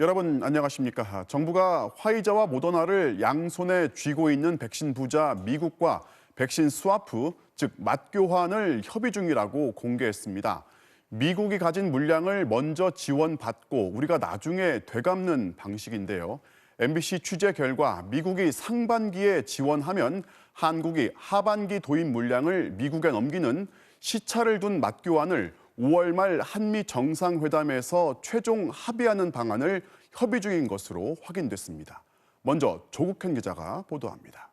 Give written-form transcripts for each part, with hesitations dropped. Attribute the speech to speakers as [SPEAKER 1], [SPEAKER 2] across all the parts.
[SPEAKER 1] 여러분 안녕하십니까? 정부가 화이자와 모더나를 양손에 쥐고 있는 백신 부자 미국과 백신 스와프, 즉 맞교환을 협의 중이라고 공개했습니다. 미국이 가진 물량을 먼저 지원받고 우리가 나중에 되갚는 방식인데요. MBC 취재 결과 미국이 상반기에 지원하면 한국이 하반기 도입 물량을 미국에 넘기는 시차를 둔 맞교환을 5월 말 한미 정상회담에서 최종 합의하는 방안을 협의 중인 것으로 확인됐습니다. 먼저 조국현 기자가 보도합니다.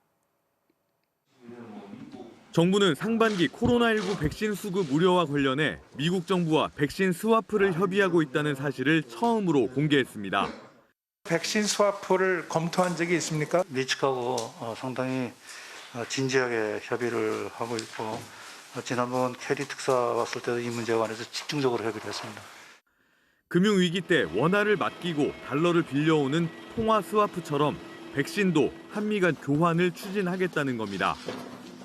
[SPEAKER 2] 정부는 상반기 코로나19 백신 수급 우려와 관련해 미국 정부와 백신 스와프를 협의하고 있다는 사실을 처음으로 공개했습니다.
[SPEAKER 3] 백신 스와프를 검토한 적이 있습니까?
[SPEAKER 4] 미측하고 상당히 진지하게 협의를 하고 있고 지난번 캐리 특사 왔을 때도 이 문제에 관해서 집중적으로 협의를 했습니다.
[SPEAKER 2] 금융위기 때 원화를 맡기고 달러를 빌려오는 통화 스와프처럼 백신도 한미 간 교환을 추진하겠다는 겁니다.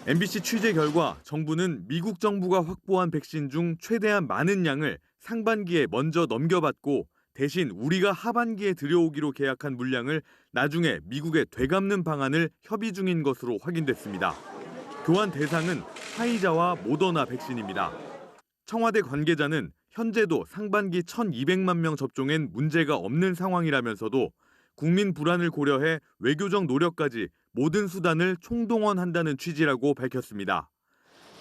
[SPEAKER 2] MBC 취재 결과 정부는 미국 정부가 확보한 백신 중 최대한 많은 양을 상반기에 먼저 넘겨받고 대신 우리가 하반기에 들여오기로 계약한 물량을 나중에 미국에 되갚는 방안을 협의 중인 것으로 확인됐습니다. 교환 대상은 화이자와 모더나 백신입니다. 청와대 관계자는 현재도 상반기 1,200만 명 접종엔 문제가 없는 상황이라면서도 국민 불안을 고려해 외교적 노력까지 모든 수단을 총동원한다는 취지라고 밝혔습니다.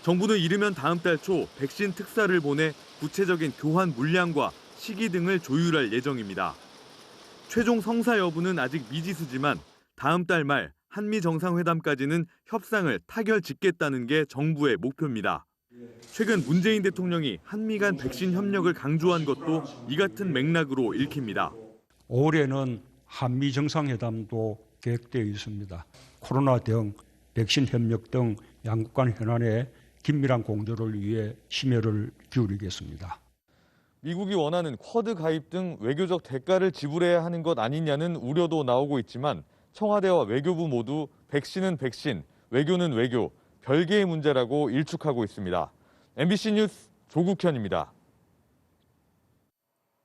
[SPEAKER 2] 정부는 이르면 다음 달 초 백신 특사를 보내 구체적인 교환 물량과 시기 등을 조율할 예정입니다. 최종 성사 여부는 아직 미지수지만 다음 달 말 한미 정상회담까지는 협상을 타결짓겠다는 게 정부의 목표입니다. 최근 문재인 대통령이 한미 간 백신 협력을 강조한 것도 이 같은 맥락으로 읽힙니다.
[SPEAKER 5] 올해는 한미 정상회담도 계획되어 있습니다. 코로나 등 백신 협력 등 양국 간 현안에 긴밀한 공조를 위해 심혈을 기울이겠습니다.
[SPEAKER 2] 미국이 원하는 쿼드 가입 등 외교적 대가를 지불해야 하는 것 아니냐는 우려도 나오고 있지만 청와대와 외교부 모두 백신은 백신, 외교는 외교, 별개의 문제라고 일축하고 있습니다. MBC 뉴스 조국현입니다.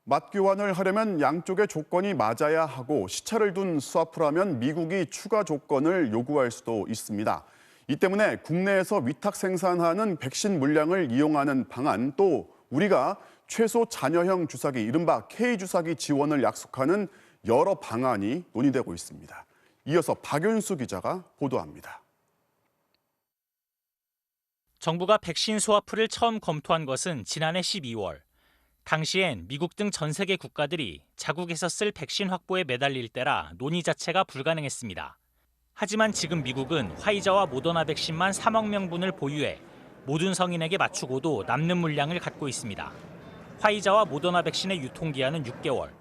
[SPEAKER 1] 맞교환을 하려면 양쪽의 조건이 맞아야 하고 시차를 둔 스와프라면 미국이 추가 조건을 요구할 수도 있습니다. 이 때문에 국내에서 위탁 생산하는 백신 물량을 이용하는 방안, 또 우리가 최소 잔여형 주사기, 이른바 K주사기 지원을 약속하는 여러 방안이 논의되고 있습니다. 이어서 박윤수 기자가 보도합니다.
[SPEAKER 6] 정부가 백신 스와프를 처음 검토한 것은 지난해 12월. 당시엔 미국 등 전 세계 국가들이 자국에서 쓸 백신 확보에 매달릴 때라 논의 자체가 불가능했습니다. 하지만 지금 미국은 화이자와 모더나 백신만 3억 명분을 보유해 모든 성인에게 맞추고도 남는 물량을 갖고 있습니다. 화이자와 모더나 백신의 유통기한은 6개월.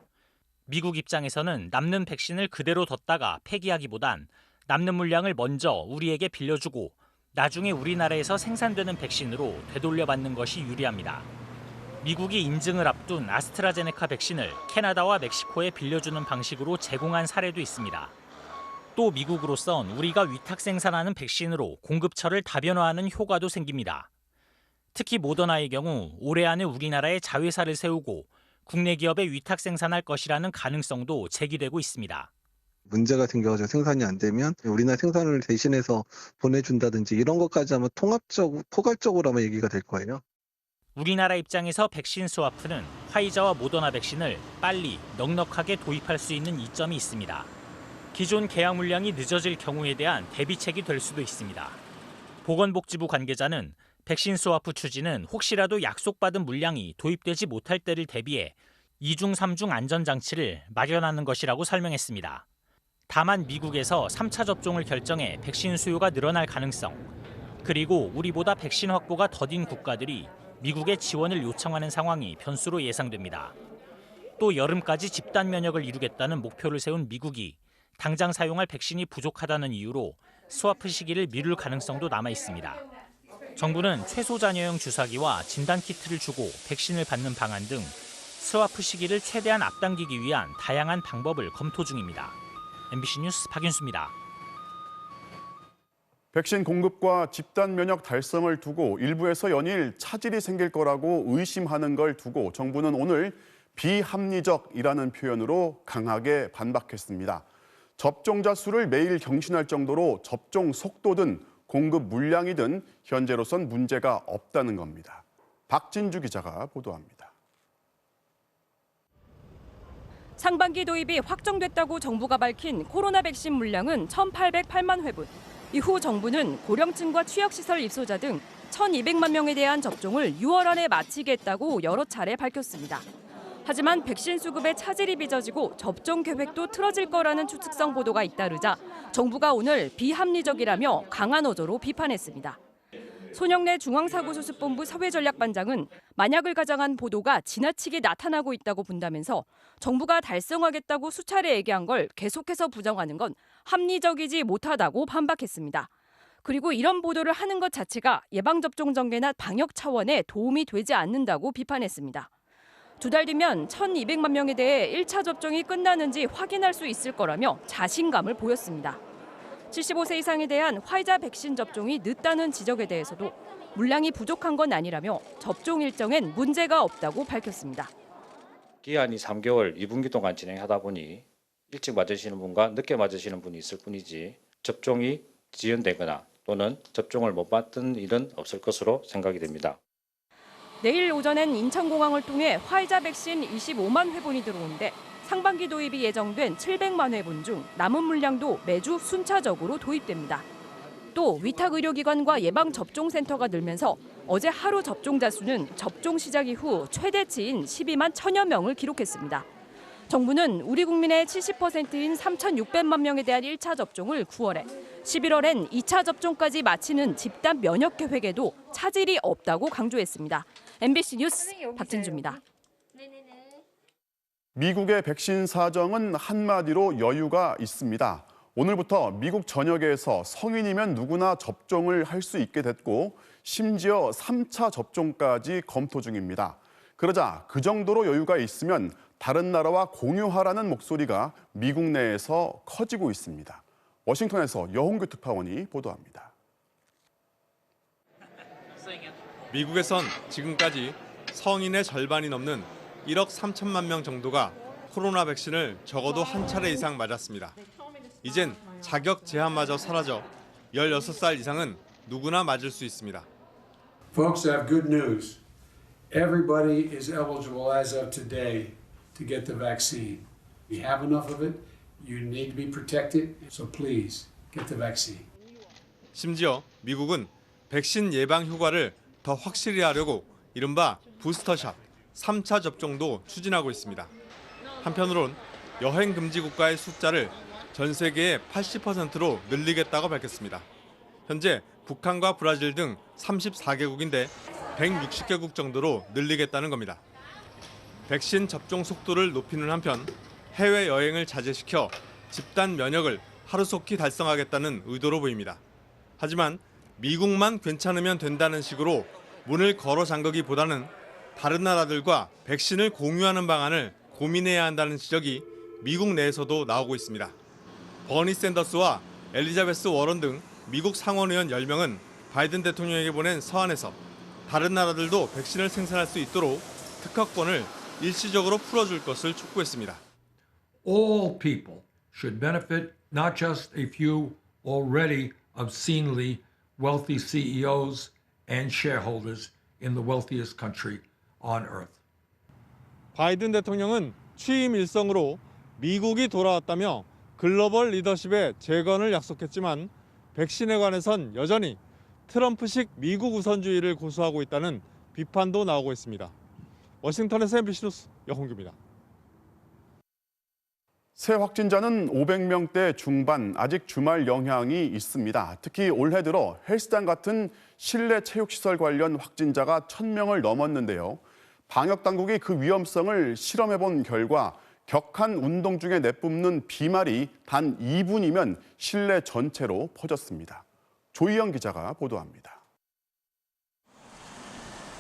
[SPEAKER 6] 미국 입장에서는 남는 백신을 그대로 뒀다가 폐기하기보단 남는 물량을 먼저 우리에게 빌려주고 나중에 우리나라에서 생산되는 백신으로 되돌려받는 것이 유리합니다. 미국이 인증을 앞둔 아스트라제네카 백신을 캐나다와 멕시코에 빌려주는 방식으로 제공한 사례도 있습니다. 또 미국으로선 우리가 위탁 생산하는 백신으로 공급처를 다변화하는 효과도 생깁니다. 특히 모더나의 경우 올해 안에 우리나라에 자회사를 세우고 국내 기업에 위탁 생산할 것이라는 가능성도 제기되고 있습니다.
[SPEAKER 7] 문제가 생겨서 생산이 안 되면 우리나라 생산을 대신해서 보내준다든지 이런 것까지 하면 포괄적으로 아마 얘기가 될 거예요.
[SPEAKER 6] 우리나라 입장에서 백신 스와프는 화이자와 모더나 백신을 빨리 넉넉하게 도입할 수 있는 이점이 있습니다. 기존 계약 물량이 늦어질 경우에 대한 대비책이 될 수도 있습니다. 보건복지부 관계자는 백신 스와프 추진은 혹시라도 약속받은 물량이 도입되지 못할 때를 대비해 2중, 3중 안전장치를 마련하는 것이라고 설명했습니다. 다만 미국에서 3차 접종을 결정해 백신 수요가 늘어날 가능성, 그리고 우리보다 백신 확보가 더딘 국가들이 미국의 지원을 요청하는 상황이 변수로 예상됩니다. 또 여름까지 집단 면역을 이루겠다는 목표를 세운 미국이 당장 사용할 백신이 부족하다는 이유로 스와프 시기를 미룰 가능성도 남아 있습니다. 정부는 최소 잔여형 주사기와 진단키트를 주고 백신을 받는 방안 등 스와프 시기를 최대한 앞당기기 위한 다양한 방법을 검토 중입니다. MBC 뉴스 박윤수입니다.
[SPEAKER 1] 백신 공급과 집단 면역 달성을 두고 일부에서 연일 차질이 생길 거라고 의심하는 걸 두고 정부는 오늘 비합리적이라는 표현으로 강하게 반박했습니다. 접종자 수를 매일 경신할 정도로 접종 속도든 공급 물량이든 현재로선 문제가 없다는 겁니다. 박진주 기자가 보도합니다.
[SPEAKER 8] 상반기 도입이 확정됐다고 정부가 밝힌 코로나 백신 물량은 1,808만 회분. 이후 정부는 고령층과 취약시설 입소자 등 1,200만 명에 대한 접종을 6월 안에 마치겠다고 여러 차례 밝혔습니다. 하지만 백신 수급에 차질이 빚어지고 접종 계획도 틀어질 거라는 추측성 보도가 잇따르자 정부가 오늘 비합리적이라며 강한 어조로 비판했습니다. 손영래 중앙사고수습본부 사회전략반장은 만약을 가정한 보도가 지나치게 나타나고 있다고 본다면서 정부가 달성하겠다고 수차례 얘기한 걸 계속해서 부정하는 건 합리적이지 못하다고 반박했습니다. 그리고 이런 보도를 하는 것 자체가 예방접종 전개나 방역 차원에 도움이 되지 않는다고 비판했습니다. 2달 뒤면 1,200만 명에 대해 1차 접종이 끝나는지 확인할 수 있을 거라며 자신감을 보였습니다. 75세 이상에 대한 화이자 백신 접종이 늦다는 지적에 대해서도 물량이 부족한 건 아니라며 접종 일정엔 문제가 없다고 밝혔습니다.
[SPEAKER 9] 기한이 3개월 2분기 동안 진행하다 보니 일찍 맞으시는 분과 늦게 맞으시는 분이 있을 뿐이지 접종이 지연되거나 또는 접종을 못 받은 일은 없을 것으로 생각이 됩니다.
[SPEAKER 8] 내일 오전엔 인천공항을 통해 화이자 백신 25만 회분이 들어오는데 상반기 도입이 예정된 700만 회분 중 남은 물량도 매주 순차적으로 도입됩니다. 또 위탁 의료기관과 예방접종센터가 늘면서 어제 하루 접종자 수는 접종 시작 이후 최대치인 12만 1천여 명을 기록했습니다. 정부는 우리 국민의 70%인 3,600만 명에 대한 1차 접종을 9월에, 11월엔 2차 접종까지 마치는 집단 면역 계획에도 차질이 없다고 강조했습니다. MBC 뉴스 박진주입니다.
[SPEAKER 1] 미국의 백신 사정은 한마디로 여유가 있습니다. 오늘부터 미국 전역에서 성인이면 누구나 접종을 할 수 있게 됐고 심지어 3차 접종까지 검토 중입니다. 그러자 그 정도로 여유가 있으면 다른 나라와 공유하라는 목소리가 미국 내에서 커지고 있습니다. 워싱턴에서 여홍규 특파원이 보도합니다.
[SPEAKER 2] 미국에선 지금까지 성인의 절반이 넘는 1억 3천만 명 정도가 코로나 백신을 적어도 한 차례 이상 맞았습니다. 이젠 자격 제한마저 사라져 16살 이상은 누구나 맞을 수 있습니다.
[SPEAKER 10] Folks, I have good news. Everybody is eligible as of today to get the vaccine. We have enough of it. You need to be protected, so please get the vaccine.
[SPEAKER 2] 심지어 미국은 백신 예방 효과를 더 확실히 하려고 이른바 부스터샷 3차 접종도 추진하고 있습니다. 한편으론 여행 금지 국가의 숫자를 전 세계의 80%로 늘리겠다고 밝혔습니다. 현재 북한과 브라질 등 34개국인데 160개국 정도로 늘리겠다는 겁니다. 백신 접종 속도를 높이는 한편 해외여행을 자제시켜 집단 면역을 하루속히 달성하겠다는 의도로 보입니다. 하지만 미국만 괜찮으면 된다는 식으로 문을 걸어 잠그기보다는 다른 나라들과 백신을 공유하는 방안을 고민해야 한다는 지적이 미국 내에서도 나오고 있습니다. 버니 샌더스와 엘리자베스 워런 등 미국 상원의원 10명은 바이든 대통령에게 보낸 서한에서 다른 나라들도 백신을 생산할 수 있도록 특허권을 일시적으로 풀어줄 것을 촉구했습니다.
[SPEAKER 11] All people should benefit, not just a few already obscenely wealthy CEOs and shareholders in the wealthiest country on earth.
[SPEAKER 2] 바이든 대통령은 취임 일성으로 미국이 돌아왔다며 글로벌 리더십의 재건을 약속했지만 백신에 관해선 여전히 트럼프식 미국 우선주의를 고수하고 있다는 비판도 나오고 있습니다. 워싱턴에서 MBC 뉴스 여홍규입니다.
[SPEAKER 1] 새 확진자는 500명대 중반, 아직 주말 영향이 있습니다. 특히 올해 들어 헬스장 같은 실내 체육시설 관련 확진자가 1,000명을 넘었는데요. 방역당국이 그 위험성을 실험해본 결과 격한 운동 중에 내뿜는 비말이 단 2분이면 실내 전체로 퍼졌습니다. 조희영 기자가 보도합니다.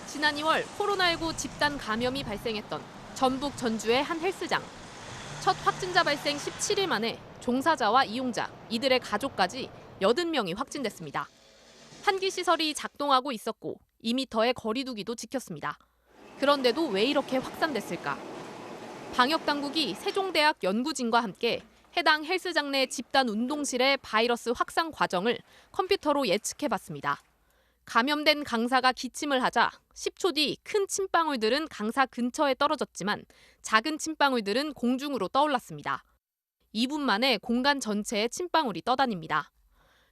[SPEAKER 12] 지난 2월 코로나19 집단 감염이 발생했던 전북 전주의 한 헬스장. 첫 확진자 발생 17일 만에 종사자와 이용자, 이들의 가족까지 80명이 확진됐습니다. 한기 시설이 작동하고 있었고 2m의 거리 두기도 지켰습니다. 그런데도 왜 이렇게 확산됐을까? 방역당국이 세종대학 연구진과 함께 해당 헬스장 내 집단 운동실의 바이러스 확산 과정을 컴퓨터로 예측해봤습니다. 감염된 강사가 기침을 하자 10초 뒤 큰 침방울들은 강사 근처에 떨어졌지만 작은 침방울들은 공중으로 떠올랐습니다. 2분 만에 공간 전체에 침방울이 떠다닙니다.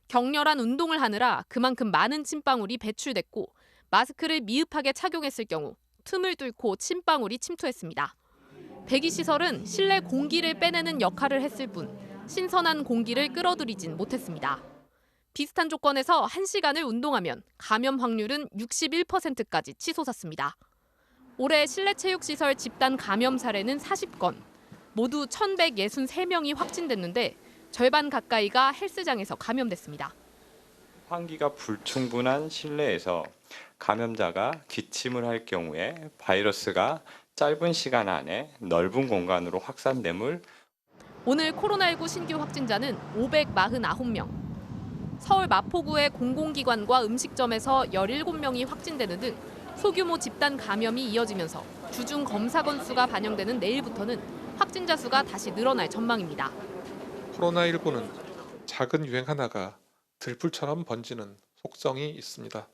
[SPEAKER 12] 격렬한 운동을 하느라 그만큼 많은 침방울이 배출됐고 마스크를 미흡하게 착용했을 경우 틈을 뚫고 침방울이 침투했습니다. 대기시설은 실내 공기를 빼내는 역할을 했을 뿐 신선한 공기를 끌어들이진 못했습니다. 비슷한 조건에서 1시간을 운동하면 감염 확률은 61%까지 치솟았습니다. 올해 실내체육시설 집단 감염 사례는 40건, 모두 1,163명이 확진됐는데 절반 가까이가 헬스장에서 감염됐습니다.
[SPEAKER 13] 환기가 불충분한 실내에서 감염자가 기침을 할 경우에 바이러스가 짧은 시간 안에 넓은 공간으로 확산됨을
[SPEAKER 12] 오늘 코로나19 신규 확진자는 549명. 서울 마포구의 공공기관과 음식점에서 17명이 확진되는 등 소규모 집단 감염이 이어지면서 주중 검사 건수가 반영되는 내일부터는 확진자 수가 다시 늘어날 전망입니다.
[SPEAKER 3] 코로나19는 작은 유행 하나가 들불처럼 번지는 속성이 있습니다.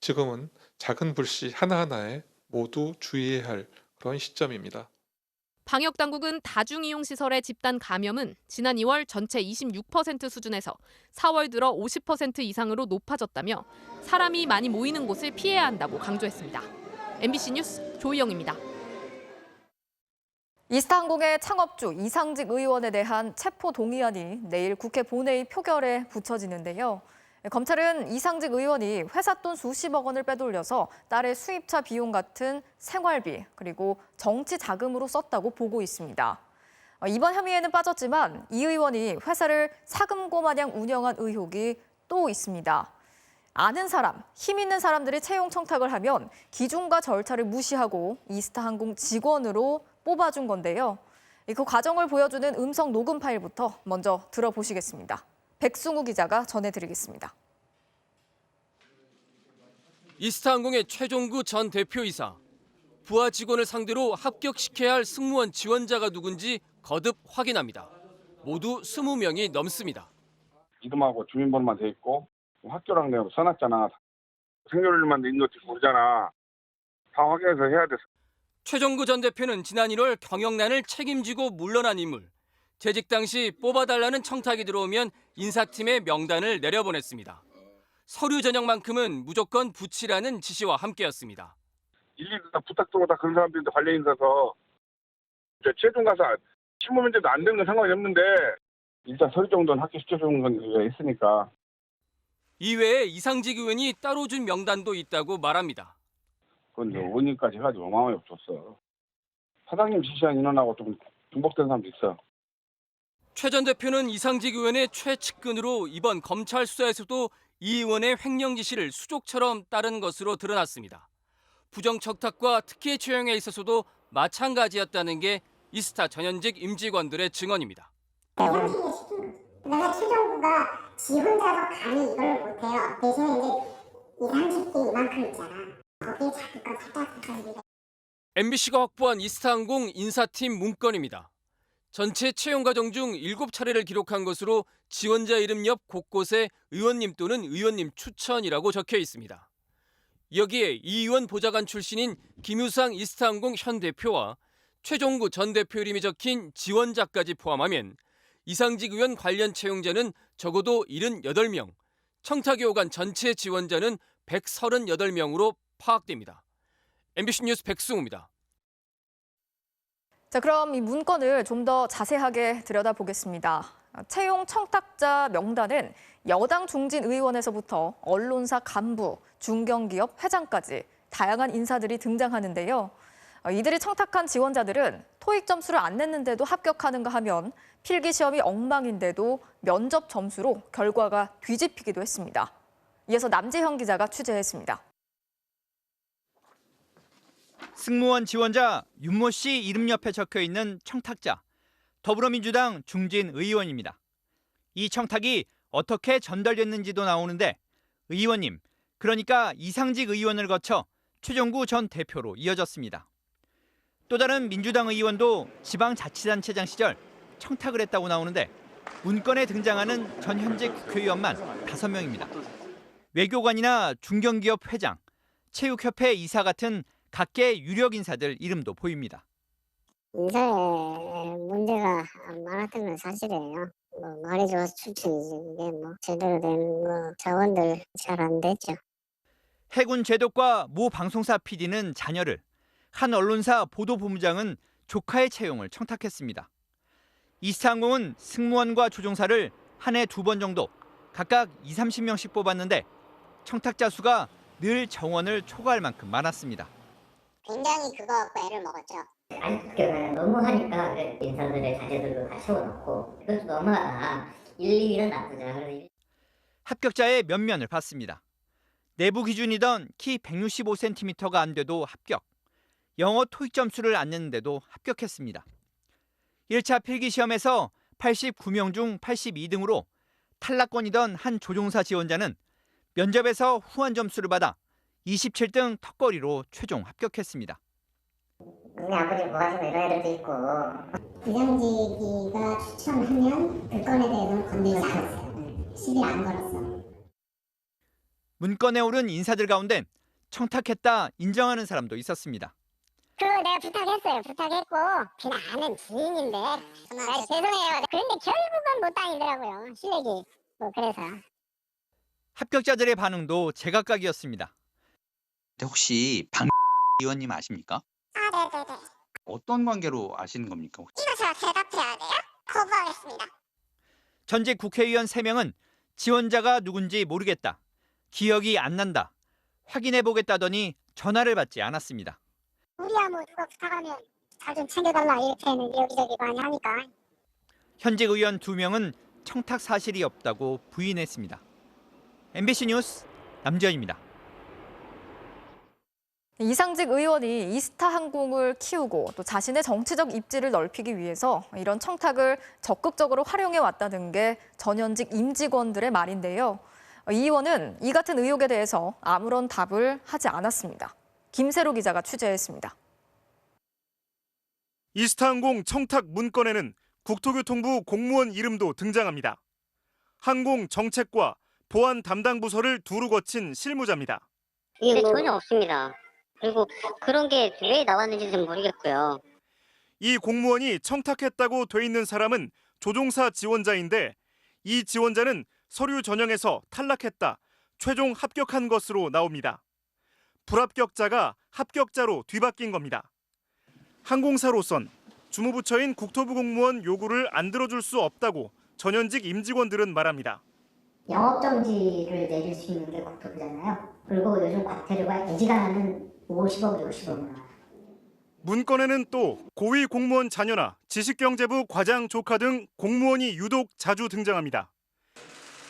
[SPEAKER 3] 지금은 작은 불씨 하나하나에 모두 주의해야 할 그런 시점입니다.
[SPEAKER 12] 방역당국은 다중이용시설의 집단 감염은 지난 2월 전체 26% 수준에서 4월 들어 50% 이상으로 높아졌다며 사람이 많이 모이는 곳을 피해야 한다고 강조했습니다. MBC 뉴스 조희영입니다.
[SPEAKER 14] 이스타항공의 창업주 이상직 의원에 대한 체포 동의안이 내일 국회 본회의 표결에 붙여지는데요. 검찰은 이상직 의원이 회사 돈 수십억 원을 빼돌려서 딸의 수입차 비용 같은 생활비 그리고 정치 자금으로 썼다고 보고 있습니다. 이번 혐의에는 빠졌지만 이 의원이 회사를 사금고 마냥 운영한 의혹이 또 있습니다. 아는 사람, 힘 있는 사람들이 채용 청탁을 하면 기준과 절차를 무시하고 이스타항공 직원으로 뽑아준 건데요. 그 과정을 보여주는 음성 녹음 파일부터 먼저 들어보시겠습니다. 백승우 기자가 전해드리겠습니다.
[SPEAKER 15] 이스타항공의 최종구 전 대표이사. 부하 직원을 상대로 합격시켜야 할 승무원 지원자가 누군지 거듭 확인합니다. 모두 20명이 넘습니다.
[SPEAKER 16] 이름하고 주민번호만 돼 있고 학교랑 내가 써놨잖아. 생년월일만 있는 것도 모르잖아. 다 확인해서 해야 돼.
[SPEAKER 15] 최종구 전 대표는 지난 1월 경영난을 책임지고 물러난 인물. 재직 당시 뽑아달라는 청탁이 들어오면 인사팀의 명단을 내려보냈습니다. 서류 전형만큼은 무조건 붙이라는 지시와 함께였습니다.
[SPEAKER 16] 일일이 다 부탁드리고 다 그런 사람들인데 관련 있어서 최종 가서 실무 문제도 안 되는 건 상관이 없는데 일단 서류 정도는 합격시켜주는 건 있으니까.
[SPEAKER 15] 이외에 이상직 의원이 따로 준 명단도 있다고 말합니다.
[SPEAKER 16] 그건 이제 원인까지 해가지고 어마어마하게 줬어. 사장님 지시한 인원하고 좀 중복된 사람도 있어.
[SPEAKER 15] 최 전 대표는 이상직 의원의 최측근으로 이번 검찰 수사에서도 이 의원의 횡령 지시를 수족처럼 따른 것으로 드러났습니다. 부정청탁과 특혜 채용에 있어서도 마찬가지였다는 게 이스타 전현직 임직원들의 증언입니다.
[SPEAKER 17] 내가 최종구가 지 혼자서 감히 이걸 못해요. 대신에 이제 이상직이 이만큼 있잖아. 거기에 자기가 갖다
[SPEAKER 15] MBC가 확보한 이스타항공 인사팀 문건입니다. 전체 채용 과정 중 7차례를 기록한 것으로 지원자 이름 옆 곳곳에 의원님 또는 의원님 추천이라고 적혀 있습니다. 여기에 이 의원 보좌관 출신인 김유상 이스타항공 현 대표와 최종구 전 대표 이름이 적힌 지원자까지 포함하면 이상직 의원 관련 채용자는 적어도 78명, 청탁이 오간 전체 지원자는 138명으로 파악됩니다. MBC 뉴스 백승우입니다.
[SPEAKER 14] 자, 그럼 이 문건을 좀 더 자세하게 들여다보겠습니다. 채용 청탁자 명단은 여당 중진 의원에서부터 언론사 간부, 중견기업 회장까지 다양한 인사들이 등장하는데요. 이들이 청탁한 지원자들은 토익 점수를 안 냈는데도 합격하는가 하면 필기시험이 엉망인데도 면접 점수로 결과가 뒤집히기도 했습니다. 이어서 남재형 기자가 취재했습니다.
[SPEAKER 18] 승무원 지원자 윤모 씨 이름 옆에 적혀 있는 청탁자, 더불어민주당 중진 의원입니다. 이 청탁이 어떻게 전달됐는지도 나오는데 의원님, 그러니까 이상직 의원을 거쳐 최종구 전 대표로 이어졌습니다. 또 다른 민주당 의원도 지방자치단체장 시절 청탁을 했다고 나오는데 문건에 등장하는 전 현직 국회의원만 5명입니다. 외교관이나 중견기업 회장, 체육협회 이사 같은 각계 유력 인사들 이름도 보입니다.
[SPEAKER 17] 인사에 문제가 많았던 건 사실이에요. 말이 좋아서 추천이지. 이게 제대로 된 자원들 잘 안 됐죠.
[SPEAKER 18] 해군 제독과 모 방송사 PD는 자녀를, 한 언론사 보도본부장은 조카의 채용을 청탁했습니다. 이스타항공은 승무원과 조종사를 한 해 2번 정도 각각 20-30명씩 뽑았는데 청탁자 수가 늘 정원을 초과할 만큼 많았습니다.
[SPEAKER 17] 굉장히 그거 갖고 애를 먹었죠.
[SPEAKER 19] 안습격을 너무 하니까 인사들의 자제들도 다 세워놓고 이것도 너무하다. 1, 2위는 나쁘잖아.
[SPEAKER 18] 합격자의 면면을 봤습니다. 내부 기준이던 키 165cm가 안 돼도 합격. 영어 토익 점수를 안 냈는데도 합격했습니다. 1차 필기시험에서 89명 중 82등으로 탈락권이던 한 조종사 지원자는 면접에서 후한 점수를 받아 27등 턱걸이로 최종 합격했습니다.
[SPEAKER 19] 우리 아버지 뭐 하시고 이런 애들도 있고.
[SPEAKER 17] 부장직이가 추천하면 그 건에 대해서는 건들지 않았어요. 시비 안 걸었어.
[SPEAKER 18] 문건에 오른 인사들 가운데 청탁했다 인정하는 사람도 있었습니다.
[SPEAKER 17] 내가 부탁했어요. 부탁했고 그냥 아는 지인인데 죄송해요. 그런데 결국은 못 다니더라고요. 실력이 그래서.
[SPEAKER 18] 합격자들의 반응도 제각각이었습니다.
[SPEAKER 20] 혹시 방 의원님 아십니까?
[SPEAKER 17] 네네네.
[SPEAKER 20] 어떤 관계로 아시는 겁니까?
[SPEAKER 17] 이거 제가 대답해야 돼요? 거부하겠습니다.
[SPEAKER 18] 전직 국회의원 3명은 지원자가 누군지 모르겠다. 기억이 안 난다. 확인해보겠다더니 전화를 받지 않았습니다.
[SPEAKER 17] 우리야 누가 부탁하면 잘 좀 챙겨달라 이렇게는 여기저기 많이 하니까.
[SPEAKER 18] 현직 의원 2명은 청탁 사실이 없다고 부인했습니다. MBC 뉴스 남지현입니다.
[SPEAKER 14] 이상직 의원이 이스타항공을 키우고 또 자신의 정치적 입지를 넓히기 위해서 이런 청탁을 적극적으로 활용해 왔다는 게 전현직 임직원들의 말인데요. 이 의원은 이 같은 의혹에 대해서 아무런 답을 하지 않았습니다. 김세로 기자가 취재했습니다.
[SPEAKER 21] 이스타항공 청탁 문건에는 국토교통부 공무원 이름도 등장합니다. 항공정책과 보안 담당 부서를 두루 거친 실무자입니다.
[SPEAKER 19] 네, 전혀 없습니다. 그리고 그런 게 왜 나왔는지는 모르겠고요.
[SPEAKER 21] 이 공무원이 청탁했다고 돼 있는 사람은 조종사 지원자인데 이 지원자는 서류 전형에서 탈락했다, 최종 합격한 것으로 나옵니다. 불합격자가 합격자로 뒤바뀐 겁니다. 항공사로선 주무부처인 국토부 공무원 요구를 안 들어줄 수 없다고 전현직 임직원들은 말합니다.
[SPEAKER 19] 영업정지를 내릴 수 있는 게 국토부잖아요. 그리고 요즘 과태료가 애지간하면 50억, 60억.
[SPEAKER 21] 문건에는 또 고위 공무원 자녀나 지식경제부 과장 조카 등 공무원이 유독 자주 등장합니다.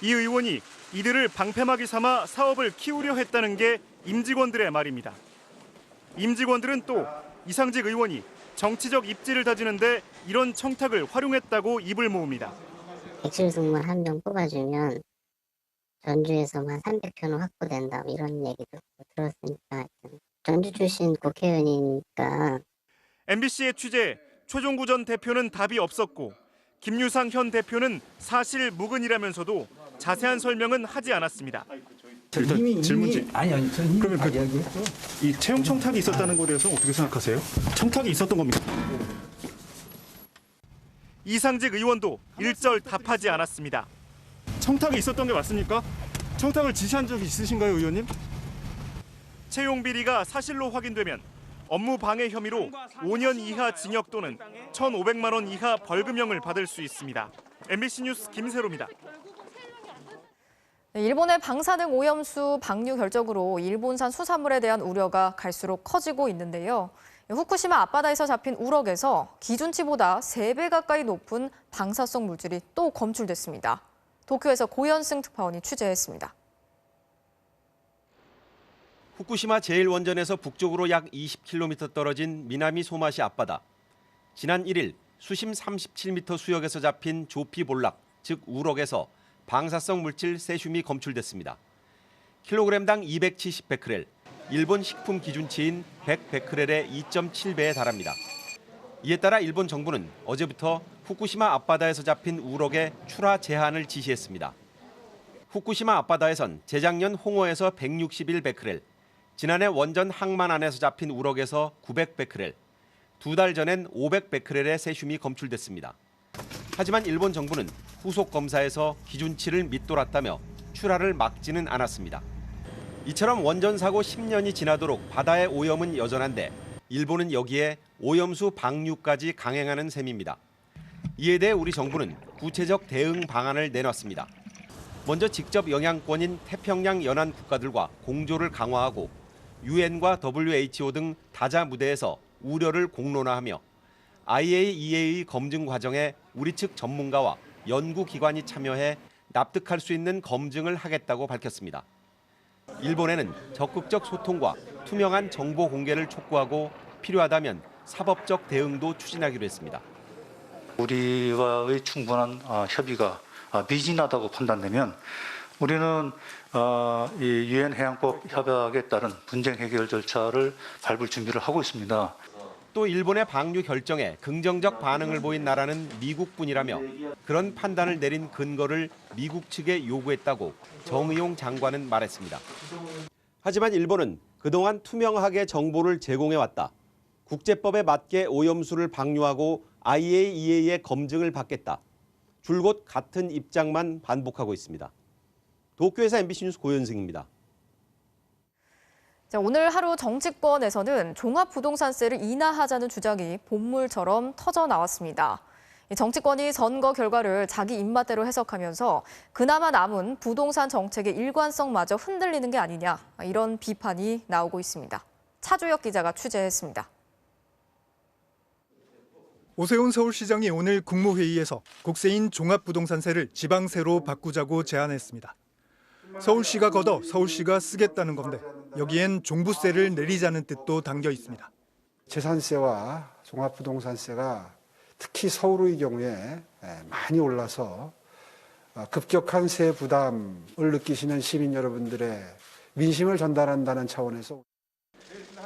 [SPEAKER 21] 이 의원이 이들을 방패막이 삼아 사업을 키우려 했다는 게 임직원들의 말입니다. 임직원들은 또 이상직 의원이 정치적 입지를 다지는데 이런 청탁을 활용했다고 입을 모읍니다.
[SPEAKER 19] 백신 승무원 1명 뽑아주면 전주에서만 300표는 확보된다 이런 얘기도 들었으니까 전주 출신 국회의원이니까.
[SPEAKER 21] MBC의 취재, 최종구 전 대표는 답이 없었고 김유상 현 대표는 사실 무근이라면서도 자세한 설명은 하지 않았습니다.
[SPEAKER 22] 일단 질문지 아니 그러면 이 채용 청탁이 있었다는 것에 대해서 어떻게 생각하세요? 청탁이 있었던 겁니까?
[SPEAKER 21] 이상직 의원도 일절 답하지 않았습니다.
[SPEAKER 22] 청탁이 있었던 게 맞습니까? 청탁을 지시한 적이 있으신가요, 의원님?
[SPEAKER 21] 채용 비리가 사실로 확인되면 업무 방해 혐의로 5년 이하 징역 또는 1,500만 원 이하 벌금형을 받을 수 있습니다. MBC 뉴스 김세로입니다.
[SPEAKER 14] 일본의 방사능 오염수 방류 결정으로 일본산 수산물에 대한 우려가 갈수록 커지고 있는데요. 후쿠시마 앞바다에서 잡힌 우럭에서 기준치보다 3배 가까이 높은 방사성 물질이 또 검출됐습니다. 도쿄에서 고현승 특파원이 취재했습니다.
[SPEAKER 23] 후쿠시마 제1원전에서 북쪽으로 약 20km 떨어진 미나미 소마시 앞바다. 지난 1일 수심 37m 수역에서 잡힌 조피볼락, 즉 우럭에서 방사성 물질 세슘이 검출됐습니다. 킬로그램당 270베크렐, 일본 식품 기준치인 100베크렐의 2.7배에 달합니다. 이에 따라 일본 정부는 어제부터 후쿠시마 앞바다에서 잡힌 우럭의 출하 제한을 지시했습니다. 후쿠시마 앞바다에선 재작년 홍어에서 161베크렐, 지난해 원전 항만 안에서 잡힌 우럭에서 900베크렐, 2달 전엔 500베크렐의 세슘이 검출됐습니다. 하지만 일본 정부는 후속 검사에서 기준치를 밑돌았다며 출하를 막지는 않았습니다. 이처럼 원전 사고 10년이 지나도록 바다의 오염은 여전한데 일본은 여기에 오염수 방류까지 강행하는 셈입니다. 이에 대해 우리 정부는 구체적 대응 방안을 내놨습니다. 먼저 직접 영향권인 태평양 연안 국가들과 공조를 강화하고 UN과 WHO 등 다자 무대에서 우려를 공론화하며 IAEA의 검증 과정에 우리 측 전문가와 연구기관이 참여해 납득할 수 있는 검증을 하겠다고 밝혔습니다. 일본에는 적극적 소통과 투명한 정보 공개를 촉구하고 필요하다면 사법적 대응도 추진하기로 했습니다.
[SPEAKER 4] 우리와의 충분한 협의가 미진하다고 판단되면 우리는 이 유엔 해양법 협약에 따른 분쟁 해결 절차를 밟을 준비를 하고 있습니다.
[SPEAKER 23] 또 일본의 방류 결정에 긍정적 반응을 보인 나라는 미국뿐이라며 그런 판단을 내린 근거를 미국 측에 요구했다고 정의용 장관은 말했습니다. 하지만 일본은 그동안 투명하게 정보를 제공해왔다. 국제법에 맞게 오염수를 방류하고 IAEA의 검증을 받겠다. 줄곧 같은 입장만 반복하고 있습니다. 도쿄에서 MBC 뉴스 고현승입니다.
[SPEAKER 14] 자, 오늘 하루 정치권에서는 종합부동산세를 인하하자는 주장이 본물처럼 터져 나왔습니다. 정치권이 선거 결과를 자기 입맛대로 해석하면서 그나마 남은 부동산 정책의 일관성마저 흔들리는 게 아니냐, 이런 비판이 나오고 있습니다. 차주혁 기자가 취재했습니다.
[SPEAKER 5] 오세훈 서울시장이 오늘 국무회의에서 국세인 종합부동산세를 지방세로 바꾸자고 제안했습니다. 서울시가 걷어 서울시가 쓰겠다는 건데 여기엔 종부세를 내리자는 뜻도 담겨 있습니다.
[SPEAKER 7] 재산세와 종합부동산세가 특히 서울의 경우에 많이 올라서 급격한 세 부담을 느끼시는 시민 여러분들의 민심을 전달한다는 차원에서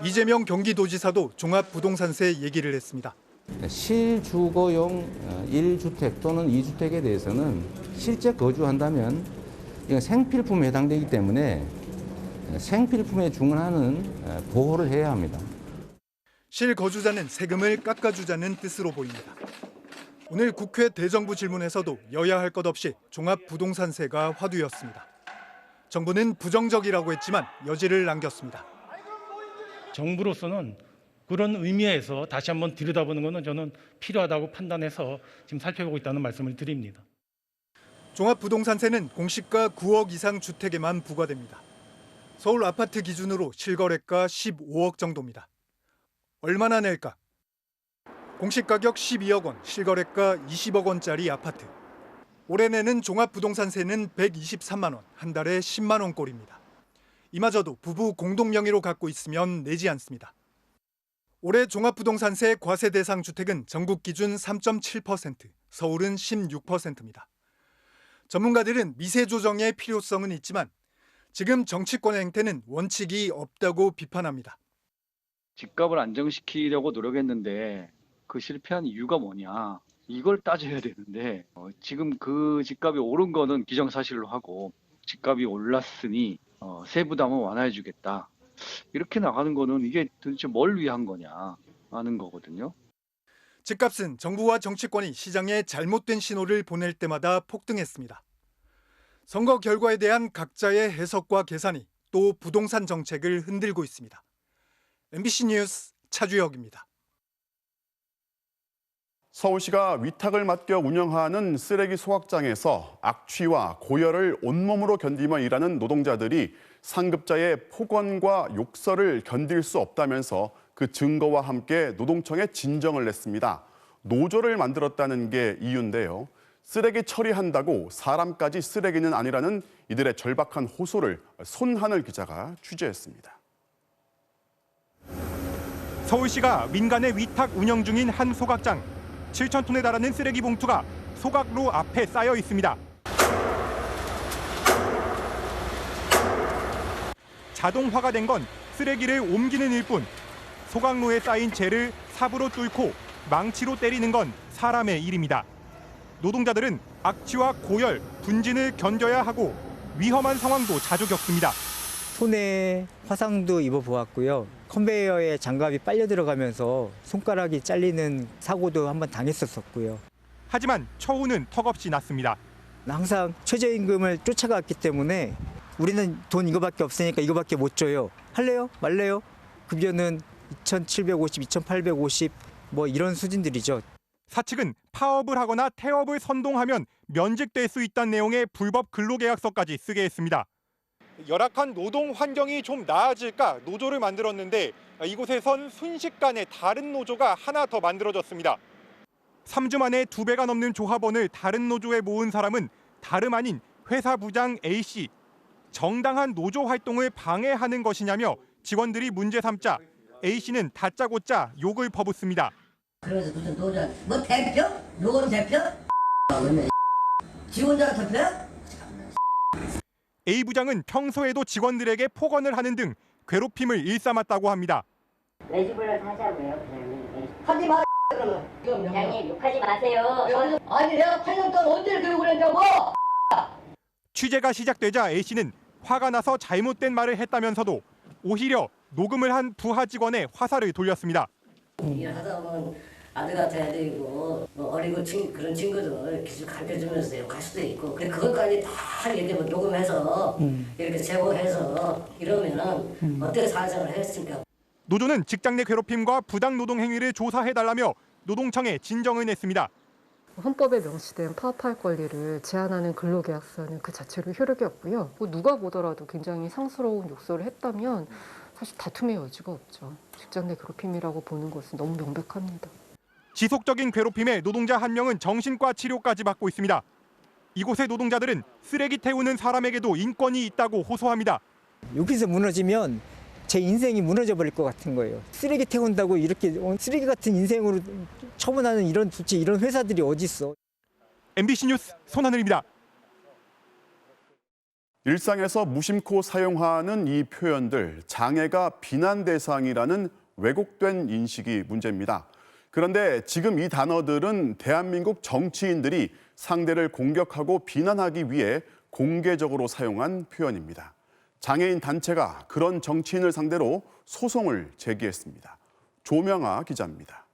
[SPEAKER 5] 이재명 경기도지사도 종합부동산세 얘기를 했습니다.
[SPEAKER 24] 실주거용 1주택 또는 2주택에 대해서는 실제 거주한다면 이건 생필품에 해당되기 때문에 생필품에 준하는 보호를 해야 합니다.
[SPEAKER 5] 실거주자는 세금을 깎아주자는 뜻으로 보입니다. 오늘 국회 대정부 질문에서도 여야 할 것 없이 종합부동산세가 화두였습니다. 정부는 부정적이라고 했지만 여지를 남겼습니다.
[SPEAKER 25] 정부로서는 그런 의미에서 다시 한번 들여다보는 것은 저는 필요하다고 판단해서 지금 살펴보고 있다는 말씀을 드립니다.
[SPEAKER 5] 종합부동산세는 공시가 9억 이상 주택에만 부과됩니다. 서울 아파트 기준으로 실거래가 15억 정도입니다. 얼마나 낼까? 공시가격 12억 원, 실거래가 20억 원짜리 아파트. 올해 내는 종합부동산세는 123만 원, 한 달에 10만 원 꼴입니다. 이마저도 부부 공동 명의로 갖고 있으면 내지 않습니다. 올해 종합부동산세 과세 대상 주택은 전국 기준 3.7%, 서울은 16%입니다. 전문가들은 미세 조정의 필요성은 있지만 지금 정치권의 행태는 원칙이 없다고 비판합니다.
[SPEAKER 26] 집값을 안정시키려고 노력했는데 그 실패한 이유가 뭐냐, 이걸 따져야 되는데 지금 그 집값이 오른 거는 기정사실로 하고 집값이 올랐으니 세부담은 완화해 주겠다, 이렇게 나가는 거는 이게 도대체 뭘 위한 거냐 하는 거거든요.
[SPEAKER 5] 집값은 정부와 정치권이 시장에 잘못된 신호를 보낼 때마다 폭등했습니다. 선거 결과에 대한 각자의 해석과 계산이 또 부동산 정책을 흔들고 있습니다. MBC 뉴스 차주혁입니다.
[SPEAKER 1] 서울시가 위탁을 맡겨 운영하는 쓰레기 소각장에서 악취와 고열을 온몸으로 견디며 일하는 노동자들이 상급자의 폭언과 욕설을 견딜 수 없다면서 그 증거와 함께 노동청에 진정을 냈습니다. 노조를 만들었다는 게 이유인데요. 쓰레기 처리한다고 사람까지 쓰레기는 아니라는 이들의 절박한 호소를 손하늘 기자가 취재했습니다.
[SPEAKER 21] 서울시가 민간에 위탁 운영 중인 한 소각장. 7,000톤에 달하는 쓰레기 봉투가 소각로 앞에 쌓여 있습니다. 자동화가 된 건
[SPEAKER 5] 쓰레기를 옮기는 일뿐. 소각로에 쌓인 재를 삽으로 뚫고 망치로 때리는 건 사람의 일입니다. 노동자들은 악취와 고열, 분진을 견뎌야 하고 위험한 상황도 자주 겪습니다.
[SPEAKER 2] 손에 화상도 입어보았고요. 컨베이어에 장갑이 빨려 들어가면서 손가락이 잘리는 사고도 한번 당했었고요.
[SPEAKER 5] 하지만 처우는 턱없이 낮습니다.
[SPEAKER 2] 항상 최저임금을 쫓아갔기 때문에 우리는 돈 이거밖에 없으니까 이거밖에 못 줘요. 할래요? 말래요? 급여는 2,750, 2,850 뭐 이런 수준들이죠.
[SPEAKER 5] 사측은 파업을 하거나 태업을 선동하면 면직될 수 있다는 내용의 불법 근로계약서까지 쓰게 했습니다. 열악한 노동 환경이 좀 나아질까 노조를 만들었는데 이곳에선 순식간에 다른 노조가 하나 더 만들어졌습니다. 3주 만에 2배가 넘는 조합원을 다른 노조에 모은 사람은 다름 아닌 회사 부장 A씨. 정당한 노조 활동을 방해하는 것이냐며 직원들이 문제 삼자 A씨는 다짜고짜 욕을 퍼붓습니다.
[SPEAKER 6] 그래서 무슨 노조, 뭐 대표? 노건 대표? 지원자가 대표야?
[SPEAKER 5] A 부장은 평소에도 직원들에게 폭언을 하는 등 괴롭힘을 일삼았다고 합니다.
[SPEAKER 8] 외주불러서 하자고요, 부장님.
[SPEAKER 6] 하지 마, 그러면.
[SPEAKER 8] 부장님 욕하지 마세요.
[SPEAKER 6] 아니 내가 8년 동안 언제 교육을 했냐고!
[SPEAKER 5] 취재가 시작되자 A씨는 화가 나서 잘못된 말을 했다면서도 오히려 녹음을 한 부하 직원의 화살을 돌렸습니다.
[SPEAKER 6] 일을 하다 보면 아들 같아야 되고 어리고 그런 친구들 기술 가르쳐주면서 갈 수도 있고 근데 그것까지 다 이렇게 녹음해서 이렇게 제보해서 이러면은 어떻게 사회생활을 했습니까?
[SPEAKER 5] 노조는 직장 내 괴롭힘과 부당 노동 행위를 조사해달라며 노동청에 진정을 냈습니다.
[SPEAKER 9] 헌법에 명시된 파업할 권리를 제한하는 근로계약서는 그 자체로 효력이 없고요. 누가 보더라도 굉장히 상스러운 욕설을 했다면 사실 다툼의 여지가 없죠. 직장 내 괴롭힘이라고 보는 것은 너무 명백합니다.
[SPEAKER 5] 지속적인 괴롭힘에 노동자 한 명은 정신과 치료까지 받고 있습니다. 이곳의 노동자들은 쓰레기 태우는 사람에게도 인권이 있다고 호소합니다.
[SPEAKER 2] 여기서 무너지면 제 인생이 무너져 버릴 것 같은 거예요. 쓰레기 태운다고 이렇게 쓰레기 같은 인생으로 처분하는 이런 회사들이 어디 있어?
[SPEAKER 5] MBC 뉴스 손하늘입니다.
[SPEAKER 1] 일상에서 무심코 사용하는 이 표현들, 장애가 비난 대상이라는 왜곡된 인식이 문제입니다. 그런데 지금 이 단어들은 대한민국 정치인들이 상대를 공격하고 비난하기 위해 공개적으로 사용한 표현입니다. 장애인 단체가 그런 정치인을 상대로 소송을 제기했습니다. 조명아 기자입니다.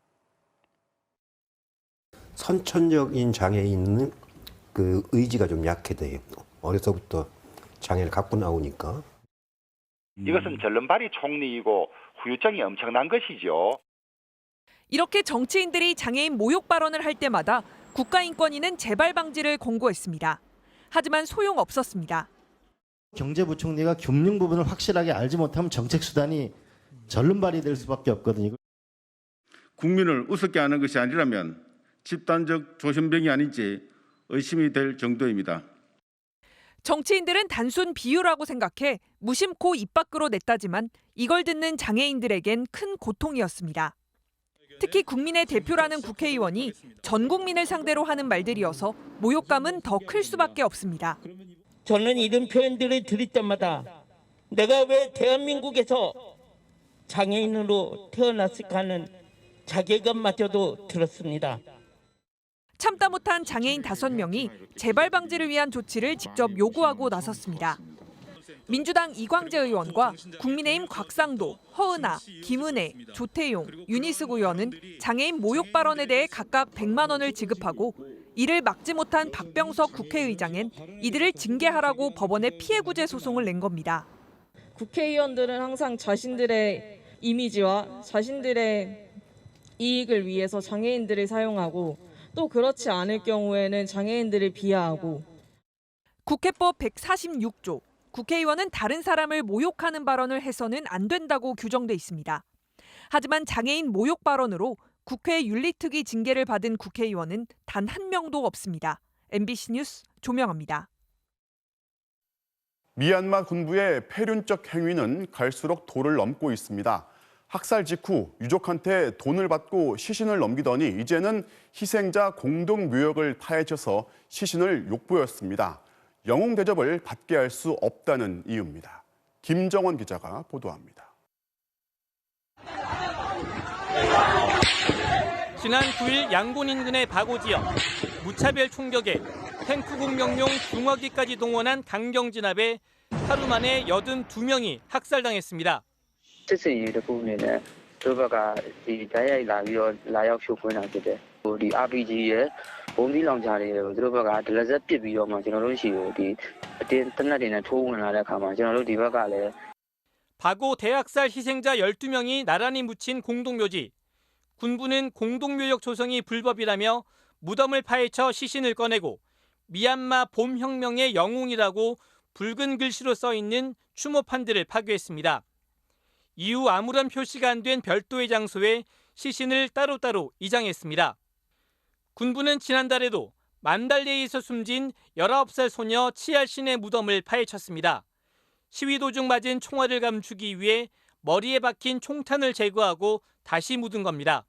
[SPEAKER 10] 선천적인 장애인은 그 의지가 좀 약해 돼요. 어려서부터 장애를 갖고 나오니까.
[SPEAKER 11] 이것은 절름발이 총리이고 후유증이 엄청난 것이죠.
[SPEAKER 27] 이렇게 정치인들이 장애인 모욕 발언을 할 때마다 국가인권위는 재발 방지를 권고했습니다. 하지만 소용없었습니다.
[SPEAKER 28] 경제부총리가 금융 부분을 확실하게 알지 못하면 정책 수단이 절름발이 될 수밖에 없거든요.
[SPEAKER 29] 국민을 우습게 하는 것이 아니라면 집단적 조현병이 아닌지 의심이 될 정도입니다.
[SPEAKER 27] 정치인들은 단순 비유라고 생각해 무심코 입 밖으로 냈다지만 이걸 듣는 장애인들에겐 큰 고통이었습니다. 특히 국민의 대표라는 국회의원이 전 국민을 상대로 하는 말들이어서 모욕감은 더 클 수밖에 없습니다.
[SPEAKER 30] 저는 이런 표현들을 들을 때마다 내가 왜 대한민국에서 장애인으로 태어났을까 하는 자괴감마저도 들었습니다.
[SPEAKER 27] 참다 못한 장애인 5명이 재발 방지를 위한 조치를 직접 요구하고 나섰습니다. 민주당 이광재 의원과 국민의힘 곽상도, 허은하, 김은혜, 조태용, 윤희숙 의원은 장애인 모욕 발언에 대해 각각 100만 원을 지급하고 이를 막지 못한 박병석 국회의장은 이들을 징계하라고 법원에 피해구제 소송을 낸 겁니다.
[SPEAKER 31] 국회의원들은 항상 자신들의 이미지와 자신들의 이익을 위해서 장애인들을 사용하고 또 그렇지 않을 경우에는 장애인들을 비하하고.
[SPEAKER 27] 국회법 146조. 국회의원은 다른 사람을 모욕하는 발언을 해서는 안 된다고 규정돼 있습니다. 하지만 장애인 모욕 발언으로 국회 윤리특위 징계를 받은 국회의원은 단 한 명도 없습니다. MBC 뉴스 조명아입니다.
[SPEAKER 1] 미얀마 군부의 폐륜적 행위는 갈수록 도를 넘고 있습니다. 학살 직후 유족한테 돈을 받고 시신을 넘기더니 이제는 희생자 공동묘역을 파헤쳐서 시신을 욕보였습니다. 영웅 대접을 받게 할 수 없다는 이유입니다. 김정원 기자가 보도합니다.
[SPEAKER 3] 지난 9일 양곤 인근의 바고 지역 무차별 총격에 탱크국 명령 중화기까지 동원한 강경진 앞에 하루 만에 82명이 학살당했습니다.
[SPEAKER 4] စစ်စင်ရေးတစ်ခုအနေနဲ့သူတို့ဘက်ကဒီဓာတ်ရိုက်လာပြီးတော့လာရောက်ဖြိုခွင်းတာဖြစ်တယ်။ဒီ RPG ရဲ့ဘုံသီးလောင်ချာတွေကိုသူတို့ဘက်ကဒလဇက်ပစ်ပြီးတော့မှကျွန်တော်တို့ရှိကိုဒီအတင်းတနက်တွေနဲ့ထိုးဝင်လာတဲ့အခါမှာကျွန်တော်တို့ဒီဘက်ကလည်း
[SPEAKER 3] 바고 대학살 희생자 12명이 나란히 묻힌 공동묘지. 군부는 공동묘역 조성이 불법이라며 무덤을 파헤쳐 시신을 꺼내고 미얀마 봄혁명의 영웅이라고 붉은 글씨로 써있는 추모판들을 파괴했습니다. 이후 아무런 표시가 안 된 별도의 장소에 시신을 따로따로 이장했습니다. 군부는 지난달에도 만달레이에서 숨진 19살 소녀 치알신의 무덤을 파헤쳤습니다. 시위 도중 맞은 총알을 감추기 위해 머리에 박힌 총탄을 제거하고 다시 묻은 겁니다.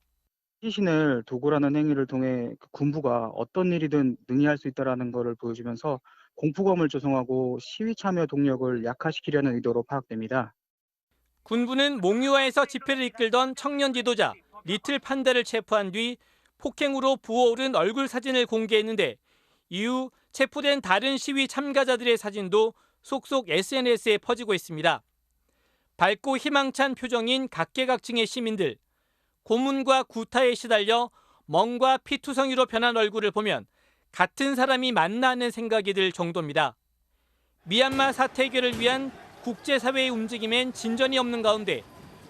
[SPEAKER 12] 시신을 도굴하는 행위를 통해 군부가 어떤 일이든 능히할 수 있다는 것을 보여주면서 공포감을 조성하고 시위 참여 동력을 약화시키려는 의도로 파악됩니다.
[SPEAKER 3] 군부는 몽유아에서 집회를 이끌던 청년 지도자 리틀 판다를 체포한 뒤 폭행으로 부어오른 얼굴 사진을 공개했는데 이후 체포된 다른 시위 참가자들의 사진도 속속 SNS에 퍼지고 있습니다. 밝고 희망찬 표정인 각계각층의 시민들, 고문과 구타에 시달려 멍과 피투성이로 변한 얼굴을 보면 같은 사람이 맞나 하는 생각이 들 정도입니다. 미얀마 사태 해결을 위한 국제사회의 움직임엔 진전이 없는 가운데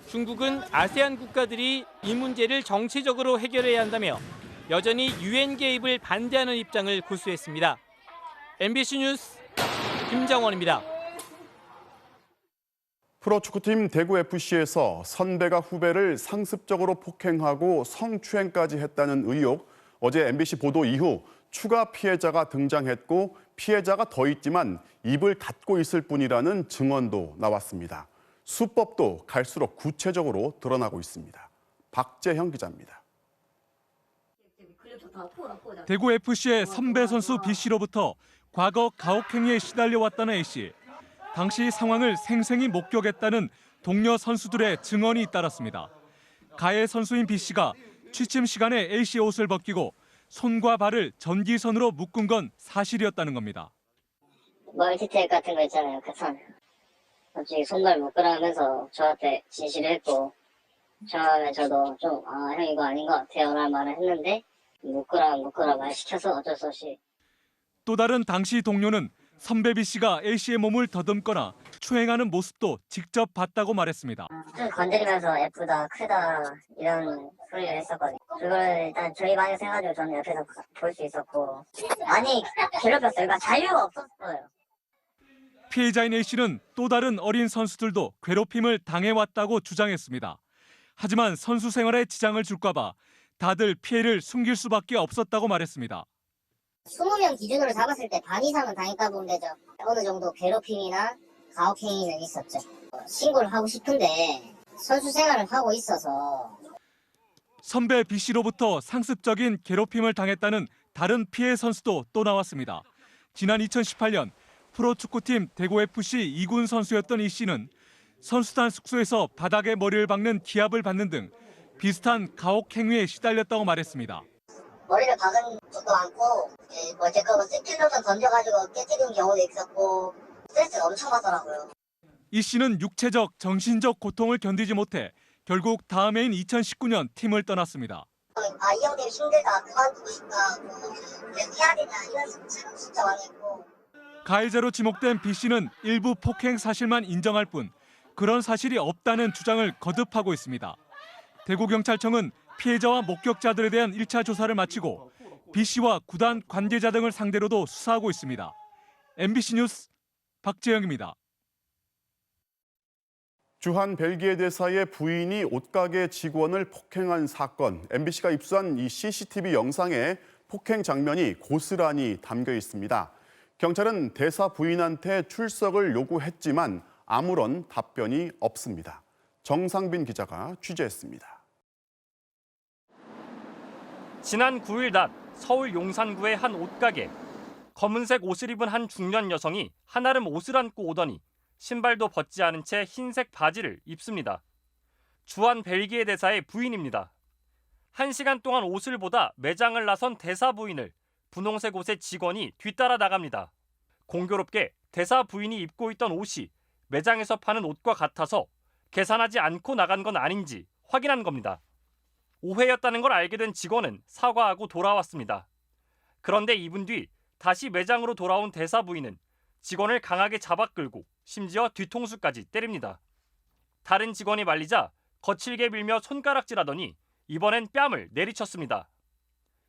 [SPEAKER 3] 중국은 아세안 국가들이 이 문제를 정치적으로 해결해야 한다며 여전히 유엔 개입을 반대하는 입장을 고수했습니다. MBC 뉴스 김장원입니다.
[SPEAKER 1] 프로축구팀 대구FC에서 선배가 후배를 상습적으로 폭행하고 성추행까지 했다는 의혹, 어제 MBC 보도 이후 추가 피해자가 등장했고 피해자가 더 있지만 입을 닫고 있을 뿐이라는 증언도 나왔습니다. 수법도 갈수록 구체적으로 드러나고 있습니다. 박재형 기자입니다.
[SPEAKER 13] 대구FC의 선배 선수 B씨로부터 과거 가혹행위에 시달려왔다는 A씨. 당시 상황을 생생히 목격했다는 동료 선수들의 증언이 잇따랐습니다. 가해 선수인 B씨가 취침 시간에 A씨의 옷을 벗기고 손과 발을 전기선으로 묶은 건 사실이었다는 겁니다.
[SPEAKER 8] 멀티테이프 같은 거 있잖아요. 그 선. 갑자기 손발 묶으라 하면서 저한테 지시를 했고 처음에 저도 좀 형 이거 아닌 것 같아요 라는 말을 했는데 묶으라 말 시켜서 어쩔 수 없이.
[SPEAKER 13] 또 다른 당시 동료는 선배 B씨가 A씨의 몸을 더듬거나 추행하는 모습도 직접 봤다고 말했습니다.
[SPEAKER 8] 좀 건드리면서 예쁘다, 크다 이런 소리를 했었거든요. 그걸 일단 저희 방에서 해가지고 저는 옆에서 볼 수 있었고 많이 괴롭혔어요. 그러니까 자유가 없었어요.
[SPEAKER 13] 피해자인 A씨는 또 다른 어린 선수들도 괴롭힘을 당해왔다고 주장했습니다. 하지만 선수 생활에 지장을 줄까 봐 다들 피해를 숨길 수밖에 없었다고 말했습니다.
[SPEAKER 8] 20명 기준으로 잡았을 때 반 이상은 당했다 보면 되죠. 어느 정도 괴롭힘이나 가혹행위는 있었죠. 신고를 하고 싶은데 선수 생활을 하고 있어서.
[SPEAKER 13] 선배 B씨로부터 상습적인 괴롭힘을 당했다는 다른 피해 선수도 또 나왔습니다. 지난 2018년 프로축구팀 대구FC 2군 선수였던 E씨는 선수단 숙소에서 바닥에 머리를 박는 기합을 받는 등 비슷한 가혹행위에 시달렸다고 말했습니다.
[SPEAKER 8] 머리를 박은 적도 많고 제가 스킬로만 던져가지고 깨뜨린 경우도 있었고 스트레스가 엄청 받더라고요.
[SPEAKER 13] E씨는 육체적, 정신적 고통을 견디지 못해 결국 다음 해인 2019년 팀을 떠났습니다.
[SPEAKER 8] 이 형 때문에 힘들다, 그만두고 싶다, 계속 해야 되냐 이런 질문 진짜 많이 했고.
[SPEAKER 13] 가해자로 지목된 B씨는 일부 폭행 사실만 인정할 뿐 그런 사실이 없다는 주장을 거듭하고 있습니다. 대구경찰청은 피해자와 목격자들에 대한 1차 조사를 마치고 B씨와 구단 관계자 등을 상대로도 수사하고 있습니다. MBC 뉴스 박재영입니다.
[SPEAKER 1] 주한 벨기에 대사의 부인이 옷가게 직원을 폭행한 사건, MBC가 입수한 이 CCTV 영상에 폭행 장면이 고스란히 담겨 있습니다. 경찰은 대사 부인한테 출석을 요구했지만 아무런 답변이 없습니다. 정상빈 기자가 취재했습니다.
[SPEAKER 3] 지난 9일 낮 서울 용산구의 한 옷가게. 검은색 옷을 입은 한 중년 여성이 한아름 옷을 안고 오더니 신발도 벗지 않은 채 흰색 바지를 입습니다. 주한 벨기에 대사의 부인입니다. 1시간 동안 옷을 보다 매장을 나선 대사 부인을 분홍색 옷의 직원이 뒤따라 나갑니다. 공교롭게 대사 부인이 입고 있던 옷이 매장에서 파는 옷과 같아서 계산하지 않고 나간 건 아닌지 확인한 겁니다. 오해였다는 걸 알게 된 직원은 사과하고 돌아왔습니다. 그런데 2분 뒤 다시 매장으로 돌아온 대사 부인은 직원을 강하게 잡아 끌고 심지어 뒤통수까지 때립니다. 다른 직원이 말리자 거칠게 밀며 손가락질하더니 이번엔 뺨을 내리쳤습니다.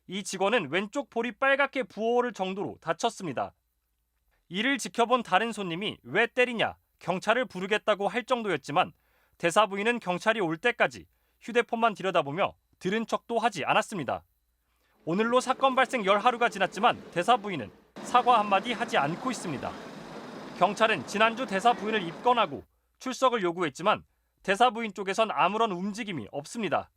[SPEAKER 3] 이 직원은 왼쪽 볼이 빨갛게 부어오를 정도로 다쳤습니다. 이를 지켜본 다른 손님이 왜 때리냐, 경찰을 부르겠다고 할 정도였지만 대사 부인은 경찰이 올 때까지 휴대폰만 들여다보며 들은 척도 하지 않았습니다. 오늘로 사건 발생 10하루가 지났지만 대사 부인은 사과 한마디 하지 않고 있습니다. 경찰은 지난주 대사 부인을 입건하고 출석을 요구했지만 대사 부인 쪽에선 아무런 움직임이 없습니다.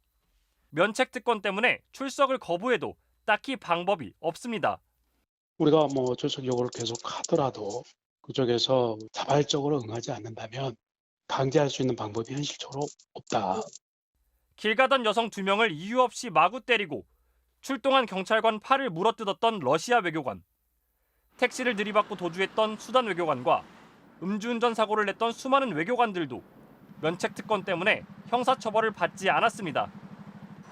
[SPEAKER 3] 면책 특권 때문에 출석을 거부해도 딱히 방법이 없습니다.
[SPEAKER 7] 우리가 출석 요구를 계속 하더라도 그쪽에서 자발적으로 응하지 않는다면 강제할 수 있는 방법이 현실적으로 없다.
[SPEAKER 3] 길 가던 여성 2명을 이유 없이 마구 때리고 출동한 경찰관 팔을 물어뜯었던 러시아 외교관, 택시를 들이받고 도주했던 수단 외교관과 음주운전 사고를 냈던 수많은 외교관들도 면책 특권 때문에 형사처벌을 받지 않았습니다.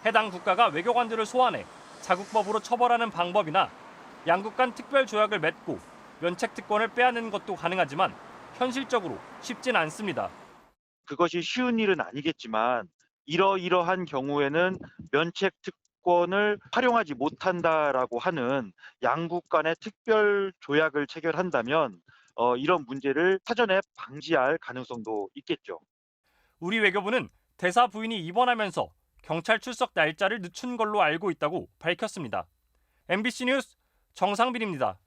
[SPEAKER 3] 해당 국가가 외교관들을 소환해 자국법으로 처벌하는 방법이나 양국 간 특별 조약을 맺고 면책 특권을 빼앗는 것도 가능하지만 현실적으로 쉽진 않습니다.
[SPEAKER 14] 그것이 쉬운 일은 아니겠지만 이러이러한 경우에는 면책 특권을 활용하지 못한다라고 하는 양국 간의 특별 조약을 체결한다면 이런 문제를 사전에 방지할 가능성도 있겠죠.
[SPEAKER 3] 우리 외교부는 대사 부인이 입원하면서 경찰 출석 날짜를 늦춘 걸로 알고 있다고 밝혔습니다. MBC 뉴스 정상빈입니다.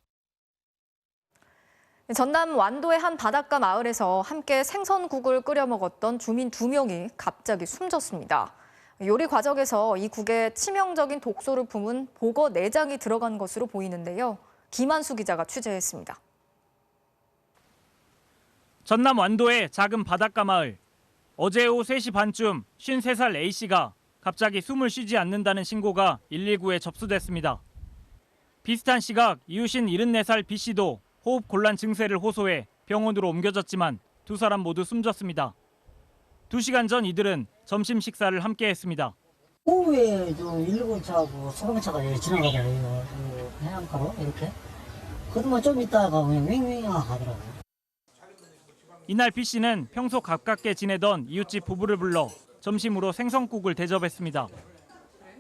[SPEAKER 15] 전남 완도의 한 바닷가 마을에서 함께 생선국을 끓여 먹었던 주민 2명이 갑자기 숨졌습니다. 요리 과정에서 이 국에 치명적인 독소를 품은 보거 내장이 들어간 것으로 보이는데요. 김한수 기자가 취재했습니다.
[SPEAKER 16] 전남 완도의 작은 바닷가 마을. 어제 오후 3시 반쯤 53살 A씨가 갑자기 숨을 쉬지 않는다는 신고가 119에 접수됐습니다. 비슷한 시각 이웃인 74살 B씨도 호흡 곤란 증세를 호소해 병원으로 옮겨졌지만 2사람 모두 숨졌습니다. 2시간 전 이들은 점심 식사를 함께 했습니다.
[SPEAKER 6] 오후에 119차하고 소방차가 지나가더라고요. 해안가로 이렇게. 그러면 좀 있다가 그냥 윙윙 하더라고요.
[SPEAKER 16] 이날 B씨는 평소 가깝게 지내던 이웃집 부부를 불러 점심으로 생선국을 대접했습니다.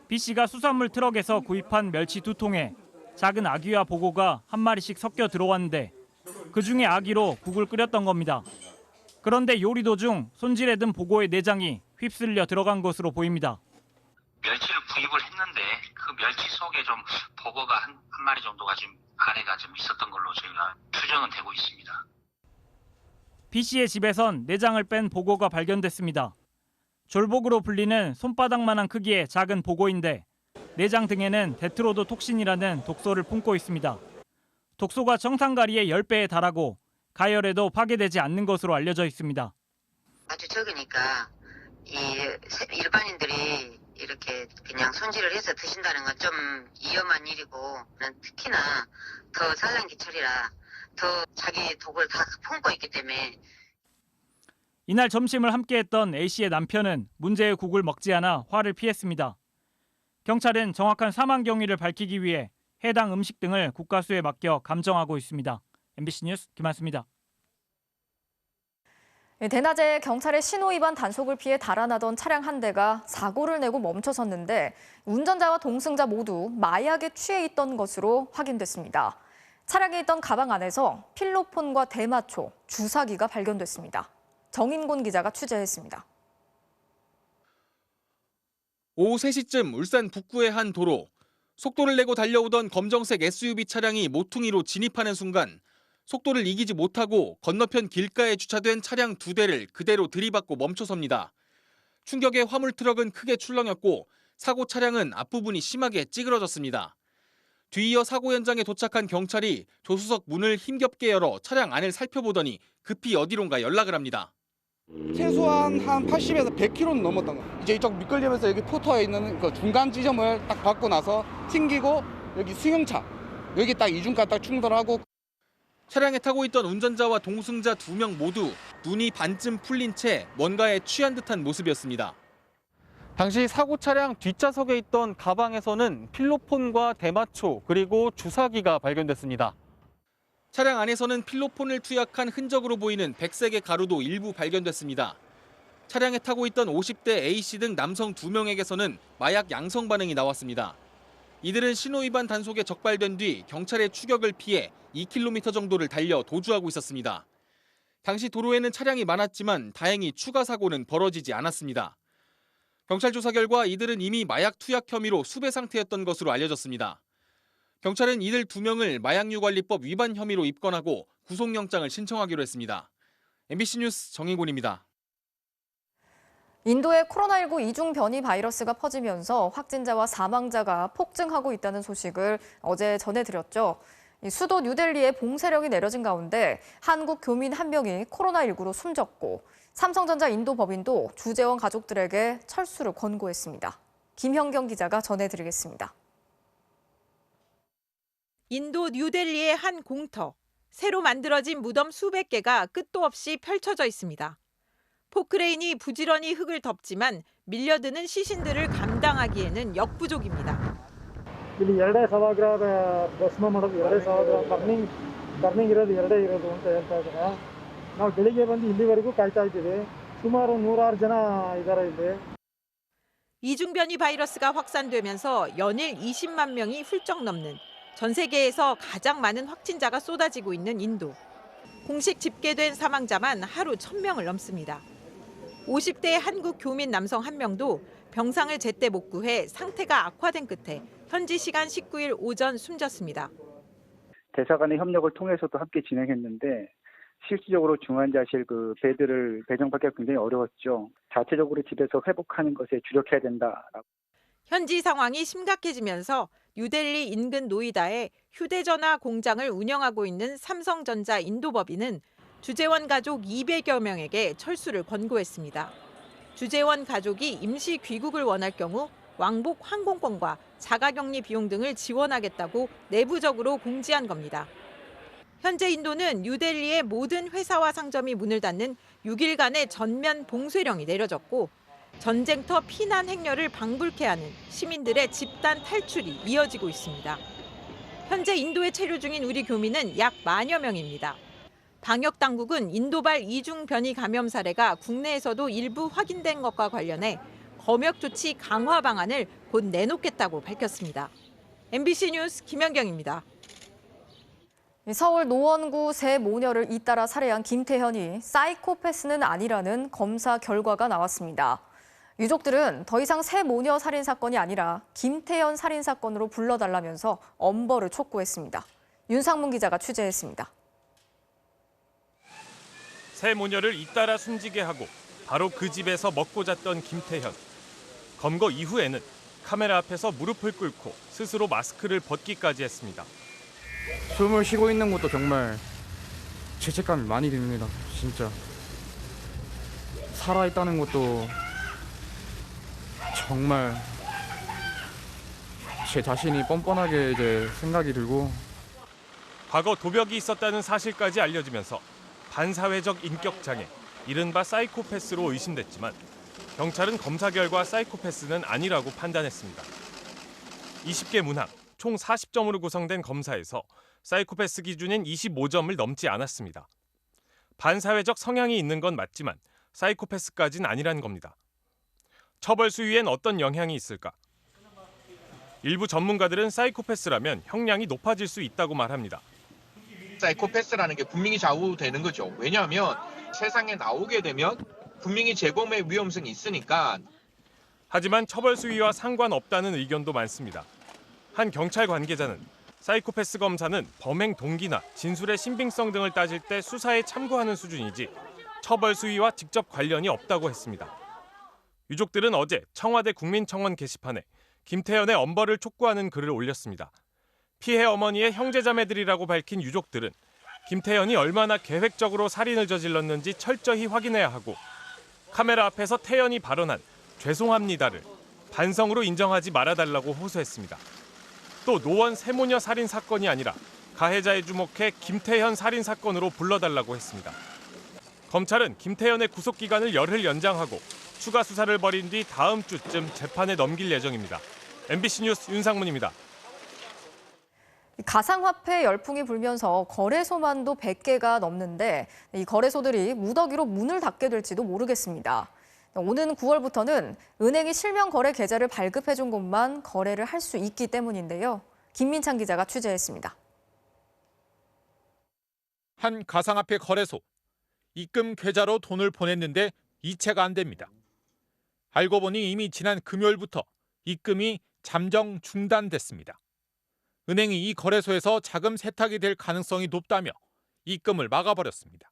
[SPEAKER 16] B씨가 수산물 트럭에서 구입한 멸치 2통에 작은 아귀와 보고가 한 마리씩 섞여 들어왔는데 그중에 아귀로 국을 끓였던 겁니다. 그런데 요리 도중 손질해 든 보고의 내장이 휩쓸려 들어간 것으로 보입니다.
[SPEAKER 17] 멸치를 구입을 했는데 그 멸치 속에 좀 보고가 한 마리 정도가 지금 안에가 좀 있었던 걸로 저희가 추정은 되고 있습니다.
[SPEAKER 16] B씨의 집에선 내장을 뺀 보고가 발견됐습니다. 졸복으로 불리는 손바닥만한 크기의 작은 보고인데 내장 등에는 데트로도톡신이라는 독소를 품고 있습니다. 독소가 정상가리의 10배에 달하고 가열에도 파괴되지 않는 것으로 알려져 있습니다.
[SPEAKER 18] 아주 적으니까 일반인들이 이렇게 그냥 손질을 해서 드신다는 건 좀 위험한 일이고 특히나 더 산란기철이라 더 자기 독을 다 품고 있기 때문에.
[SPEAKER 16] 이날 점심을 함께했던 A씨의 남편은 문제의 국을 먹지 않아 화를 피했습니다. 경찰은 정확한 사망 경위를 밝히기 위해 해당 음식 등을 국가수에 맡겨 감정하고 있습니다. MBC 뉴스 김한수입니다.
[SPEAKER 15] 대낮에 경찰의 신호위반 단속을 피해 달아나던 차량 한 대가 사고를 내고 멈춰섰는데 운전자와 동승자 모두 마약에 취해 있던 것으로 확인됐습니다. 차량에 있던 가방 안에서 필로폰과 대마초, 주사기가 발견됐습니다. 정인곤 기자가 취재했습니다.
[SPEAKER 19] 오후 3시쯤 울산 북구의 한 도로. 속도를 내고 달려오던 검정색 SUV 차량이 모퉁이로 진입하는 순간 속도를 이기지 못하고 건너편 길가에 주차된 차량 2대를 그대로 들이받고 멈춰섭니다. 충격에 화물 트럭은 크게 출렁였고 사고 차량은 앞부분이 심하게 찌그러졌습니다. 뒤이어 사고 현장에 도착한 경찰이 조수석 문을 힘겹게 열어 차량 안을 살펴보더니 급히 어디론가 연락을 합니다.
[SPEAKER 2] 최소한 한 80에서 100km는 넘었던 거예요. 이제 이쪽 미끌리면서 여기 포터에 있는 그 중간 지점을 딱 받고 나서 튕기고 여기 승용차 여기 딱 이중간 딱 충돌하고.
[SPEAKER 19] 차량에 타고 있던 운전자와 동승자 2명 모두 눈이 반쯤 풀린 채 뭔가에 취한 듯한 모습이었습니다. 당시 사고 차량 뒷좌석에 있던 가방에서는 필로폰과 대마초 그리고 주사기가 발견됐습니다. 차량 안에서는 필로폰을 투약한 흔적으로 보이는 백색의 가루도 일부 발견됐습니다. 차량에 타고 있던 50대 A씨 등 남성 2명에게서는 마약 양성 반응이 나왔습니다. 이들은 신호위반 단속에 적발된 뒤 경찰의 추격을 피해 2km 정도를 달려 도주하고 있었습니다. 당시 도로에는 차량이 많았지만 다행히 추가 사고는 벌어지지 않았습니다. 경찰 조사 결과 이들은 이미 마약 투약 혐의로 수배 상태였던 것으로 알려졌습니다. 경찰은 이들 2명을 마약류관리법 위반 혐의로 입건하고 구속영장을 신청하기로 했습니다. MBC 뉴스 정인곤입니다.
[SPEAKER 15] 인도의 코로나19 이중 변이 바이러스가 퍼지면서 확진자와 사망자가 폭증하고 있다는 소식을 어제 전해드렸죠. 수도 뉴델리에 봉쇄령이 내려진 가운데 한국 교민 1명이 코로나19로 숨졌고 삼성전자 인도 법인도 주재원 가족들에게 철수를 권고했습니다. 김현경 기자가 전해드리겠습니다.
[SPEAKER 27] 인도 뉴델리의 한 공터. 새로 만들어진 무덤 수백 개가 끝도 없이 펼쳐져 있습니다. 포크레인이 부지런히 흙을 덮지만 밀려드는 시신들을 감당하기에는 역부족입니다. 이중변이 바이러스가 확산되면서 연일 20만 명이 훌쩍 넘는 전 세계에서 가장 많은 확진자가 쏟아지고 있는 인도. 공식 집계된 사망자만 하루 1,000명을 넘습니다. 50대 한국 교민 남성 1명도 병상을 제때 못 구해 상태가 악화된 끝에 현지 시간 19일 오전 숨졌습니다.
[SPEAKER 5] 대사 간의 협력을 통해서도 함께 진행했는데 실질적으로 중환자실 그 베드를 배정받기가 굉장히 어려웠죠. 자체적으로 집에서 회복하는 것에 주력해야 된다라고.
[SPEAKER 27] 현지 상황이 심각해지면서 뉴델리 인근 노이다에 휴대전화 공장을 운영하고 있는 삼성전자 인도법인은 주재원 가족 200여 명에게 철수를 권고했습니다. 주재원 가족이 임시 귀국을 원할 경우 왕복 항공권과 자가격리 비용 등을 지원하겠다고 내부적으로 공지한 겁니다. 현재 인도는 뉴델리의 모든 회사와 상점이 문을 닫는 6일간의 전면 봉쇄령이 내려졌고 전쟁터 피난 행렬을 방불케 하는 시민들의 집단 탈출이 이어지고 있습니다. 현재 인도에 체류 중인 우리 교민은 약 10,000여 명입니다. 방역당국은 인도발 이중 변이 감염 사례가 국내에서도 일부 확인된 것과 관련해 검역 조치 강화 방안을 곧 내놓겠다고 밝혔습니다. MBC 뉴스 김연경입니다.
[SPEAKER 15] 서울 노원구 세 모녀를 잇따라 살해한 김태현이 사이코패스는 아니라는 검사 결과가 나왔습니다. 유족들은 더 이상 세 모녀 살인 사건이 아니라 김태현 살인 사건으로 불러달라면서 엄벌을 촉구했습니다. 윤상문 기자가 취재했습니다.
[SPEAKER 13] 세 모녀를 잇따라 숨지게 하고 바로 그 집에서 먹고 잤던 김태현. 검거 이후에는 카메라 앞에서 무릎을 꿇고 스스로 마스크를 벗기까지 했습니다.
[SPEAKER 9] 숨을 쉬고 있는 것도 정말 죄책감이 많이 듭니다. 진짜 살아있다는 것도 정말 제 자신이 뻔뻔하게 이제 생각이 들고
[SPEAKER 13] 과거 도벽이 있었다는 사실까지 알려지면서 반사회적 인격장애, 이른바 사이코패스로 의심됐지만 경찰은 검사 결과 사이코패스는 아니라고 판단했습니다. 20개 문항, 총 40점으로 구성된 검사에서 사이코패스 기준인 25점을 넘지 않았습니다. 반사회적 성향이 있는 건 맞지만 사이코패스까지는 아니란 겁니다. 처벌 수위엔 어떤 영향이 있을까? 일부 전문가들은 사이코패스라면 형량이 높아질 수 있다고 말합니다.
[SPEAKER 10] 사이코패스라는 게 분명히 좌우되는 거죠. 왜냐하면 세상에 나오게 되면 분명히 재범의 위험성이 있으니까.
[SPEAKER 13] 하지만 처벌 수위와 상관없다는 의견도 많습니다. 한 경찰 관계자는 사이코패스 검사는 범행 동기나 진술의 신빙성 등을 따질 때 수사에 참고하는 수준이지 처벌 수위와 직접 관련이 없다고 했습니다. 유족들은 어제 청와대 국민청원 게시판에 김태현의 엄벌을 촉구하는 글을 올렸습니다. 피해 어머니의 형제자매들이라고 밝힌 유족들은 김태현이 얼마나 계획적으로 살인을 저질렀는지 철저히 확인해야 하고
[SPEAKER 11] 카메라 앞에서 태연이 발언한 죄송합니다를 반성으로 인정하지 말아달라고 호소했습니다. 또 노원 세모녀 살인 사건이 아니라 가해자에 주목해 김태현 살인 사건으로 불러달라고 했습니다. 검찰은 김태현의 구속기간을 열흘 연장하고 추가 수사를 벌인 뒤 다음 주쯤 재판에 넘길 예정입니다. MBC 뉴스 윤상문입니다.
[SPEAKER 15] 가상화폐 열풍이 불면서 거래소만도 100개가 넘는데 이 거래소들이 무더기로 문을 닫게 될지도 모르겠습니다. 오는 9월부터는 은행이 실명 거래 계좌를 발급해준 곳만 거래를 할 수 있기 때문인데요. 김민찬 기자가 취재했습니다.
[SPEAKER 11] 한 가상화폐 거래소. 입금 계좌로 돈을 보냈는데 이체가 안 됩니다. 알고 보니 이미 지난 금요일부터 입금이 잠정 중단됐습니다. 은행이 이 거래소에서 자금 세탁이 될 가능성이 높다며 입금을 막아버렸습니다.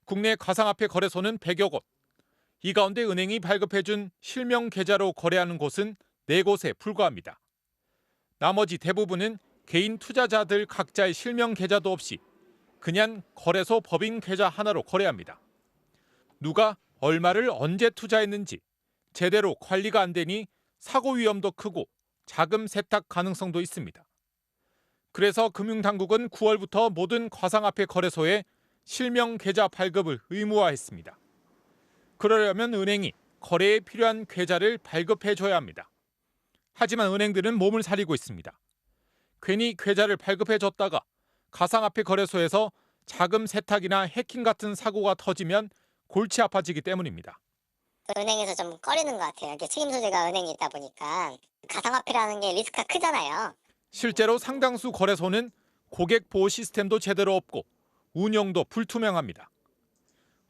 [SPEAKER 11] 국내 가상화폐 거래소는 100여 곳. 이 가운데 은행이 발급해준 실명 계좌로 거래하는 곳은 4곳에 불과합니다. 나머지 대부분은 개인 투자자들 각자의 실명 계좌도 없이 그냥 거래소 법인 계좌 하나로 거래합니다. 누가 얼마를 언제 투자했는지 제대로 관리가 안 되니 사고 위험도 크고 자금 세탁 가능성도 있습니다. 그래서 금융당국은 9월부터 모든 가상화폐 거래소에 실명 계좌 발급을 의무화했습니다. 그러려면 은행이 거래에 필요한 계좌를 발급해줘야 합니다. 하지만 은행들은 몸을 사리고 있습니다. 괜히 계좌를 발급해줬다가 가상화폐 거래소에서 자금 세탁이나 해킹 같은 사고가 터지면 골치 아파지기 때문입니다.
[SPEAKER 8] 은행에서 좀 꺼리는 것 같아요. 이게 책임 소재가 은행에 있다 보니까 가상화폐라는 게 리스크가 크잖아요.
[SPEAKER 11] 실제로 상당수 거래소는 고객 보호 시스템도 제대로 없고 운영도 불투명합니다.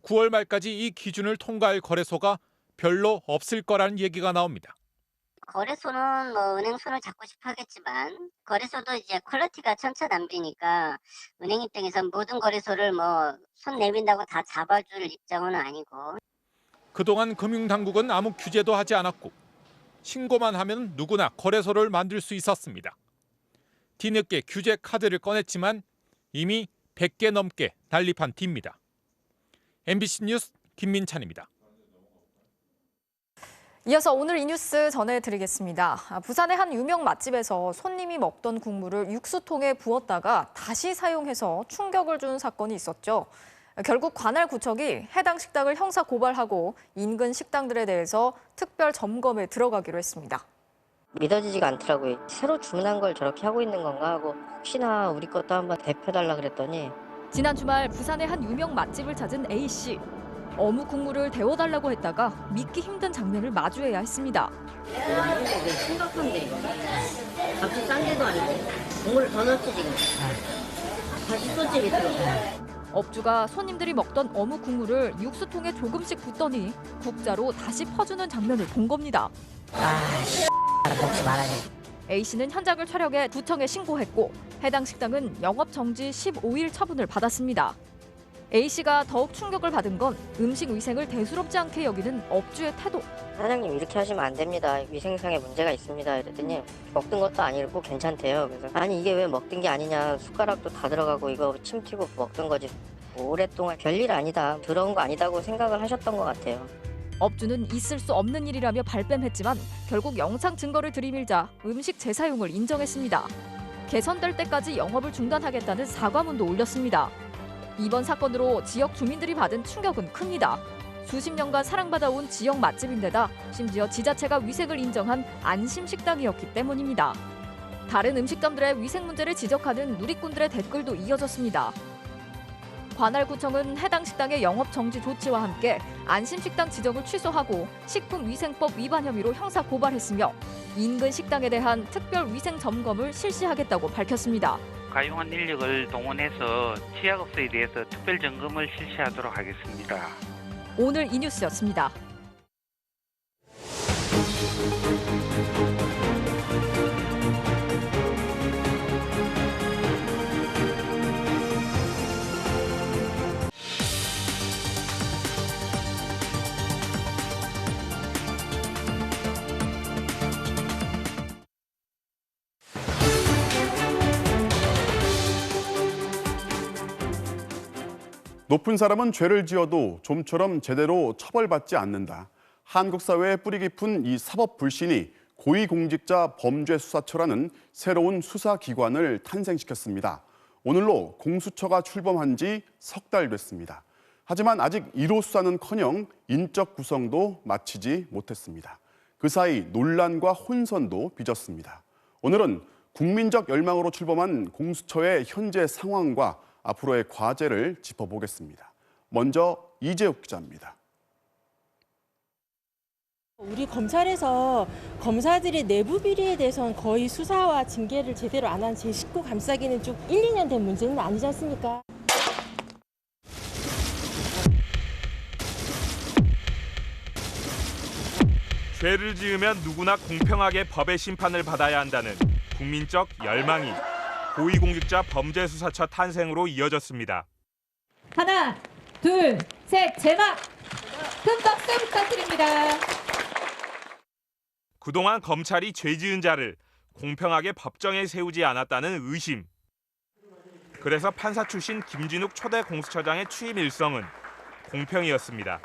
[SPEAKER 11] 9월 말까지 이 기준을 통과할 거래소가 별로 없을 거라는 얘기가 나옵니다.
[SPEAKER 8] 거래소는 뭐 은행 손을 잡고 싶어 하겠지만 거래소도 이제 퀄리티가 천차만별이니까 은행 입장에서 모든 거래소를 뭐 손 내민다고 다 잡아줄 입장은 아니고.
[SPEAKER 11] 그동안 금융당국은 아무 규제도 하지 않았고 신고만 하면 누구나 거래소를 만들 수 있었습니다. 뒤늦게 규제 카드를 꺼냈지만 이미 100개 넘게 난립한 뒤입니다. MBC 뉴스 김민찬입니다.
[SPEAKER 15] 이어서 오늘 이 뉴스 전해드리겠습니다. 부산의 한 유명 맛집에서 손님이 먹던 국물을 육수통에 부었다가 다시 사용해서 충격을 준 사건이 있었죠. 결국 관할구청이 해당 식당을 형사 고발하고 인근 식당들에 대해서 특별 점검에 들어가기로 했습니다.
[SPEAKER 6] 믿어지지가 않더라고요. 새로 주문한 걸 저렇게 하고 있는 건가 하고 혹시나 우리 것도 한번 대표달라 그랬더니
[SPEAKER 15] 지난 주말 부산의 한 유명 맛집을 찾은 A씨. 어묵 국물을 데워달라고 했다가 믿기 힘든 장면을 마주해야 했습니다.
[SPEAKER 6] 이게 심각한데 값이 싼 데도 아니고 국물을 더 넣었지 지금. 다시 소집이 들어가.
[SPEAKER 15] 업주가 손님들이 먹던 어묵 국물을 육수통에 조금씩 붓더니 국자로 다시 퍼주는 장면을 본 겁니다.
[SPEAKER 6] 먹지 말아야
[SPEAKER 15] A씨는 현장을 촬영해 구청에 신고했고 해당 식당은 영업 정지 15일 처분을 받았습니다. A씨가 더욱 충격을 받은 건 음식 위생을 대수롭지 않게 여기는 업주의 태도.
[SPEAKER 6] 사장님 이렇게 하시면 안 됩니다. 위생상에 문제가 있습니다. 이랬더니 먹던 것도 아니고 괜찮대요. 그래서 아니 이게 왜 먹던 게 아니냐. 숟가락도 다 들어가고 이거 침 튀고 먹던 거지. 오랫동안 별일 아니다. 더러운 거 아니다고 생각을 하셨던 것 같아요.
[SPEAKER 15] 업주는 있을 수 없는 일이라며 발뺌했지만 결국 영상 증거를 들이밀자 음식 재사용을 인정했습니다. 개선될 때까지 영업을 중단하겠다는 사과문도 올렸습니다. 이번 사건으로 지역 주민들이 받은 충격은 큽니다. 수십 년간 사랑받아온 지역 맛집인데다 심지어 지자체가 위생을 인정한 안심식당이었기 때문입니다. 다른 음식점들의 위생 문제를 지적하는 누리꾼들의 댓글도 이어졌습니다. 관할구청은 해당 식당의 영업 정지 조치와 함께 안심식당 지정을 취소하고 식품위생법 위반 혐의로 형사 고발했으며 인근 식당에 대한 특별 위생 점검을 실시하겠다고 밝혔습니다.
[SPEAKER 11] 가용한 인력을 동원해서 취약업소에 대해서 특별 점검을 실시하도록 하겠습니다.
[SPEAKER 15] 오늘 이 뉴스였습니다.
[SPEAKER 1] 높은 사람은 죄를 지어도 좀처럼 제대로 처벌받지 않는다. 한국 사회에 뿌리 깊은 이 사법 불신이 고위공직자 범죄수사처라는 새로운 수사기관을 탄생시켰습니다. 오늘로 공수처가 출범한 지 석 달 됐습니다. 하지만 아직 1호 수사는커녕 인적 구성도 마치지 못했습니다. 그 사이 논란과 혼선도 빚었습니다. 오늘은 국민적 열망으로 출범한 공수처의 현재 상황과 앞으로의 과제를 짚어보겠습니다. 먼저 이재욱 기자입니다.
[SPEAKER 20] 우리 검찰에서 검사들의 내부 비리에 대해서는 거의 수사와 징계를 제대로 안 한 제 식구 감싸기는 쭉 1, 2년 된 문제는 아니지 않습니까?
[SPEAKER 21] 죄를 지으면 누구나 공평하게 법의 심판을 받아야 한다는 국민적 열망이 고위공직자 범죄수사처 탄생으로 이어졌습니다.
[SPEAKER 22] 하나, 둘, 셋, 제막! 큰 박수 부탁드립니다.
[SPEAKER 21] 그동안 검찰이 죄 지은 자를 공평하게 법정에 세우지 않았다는 의심. 그래서 판사 출신 김진욱 초대 공수처장의 취임 일성은 공평이었습니다.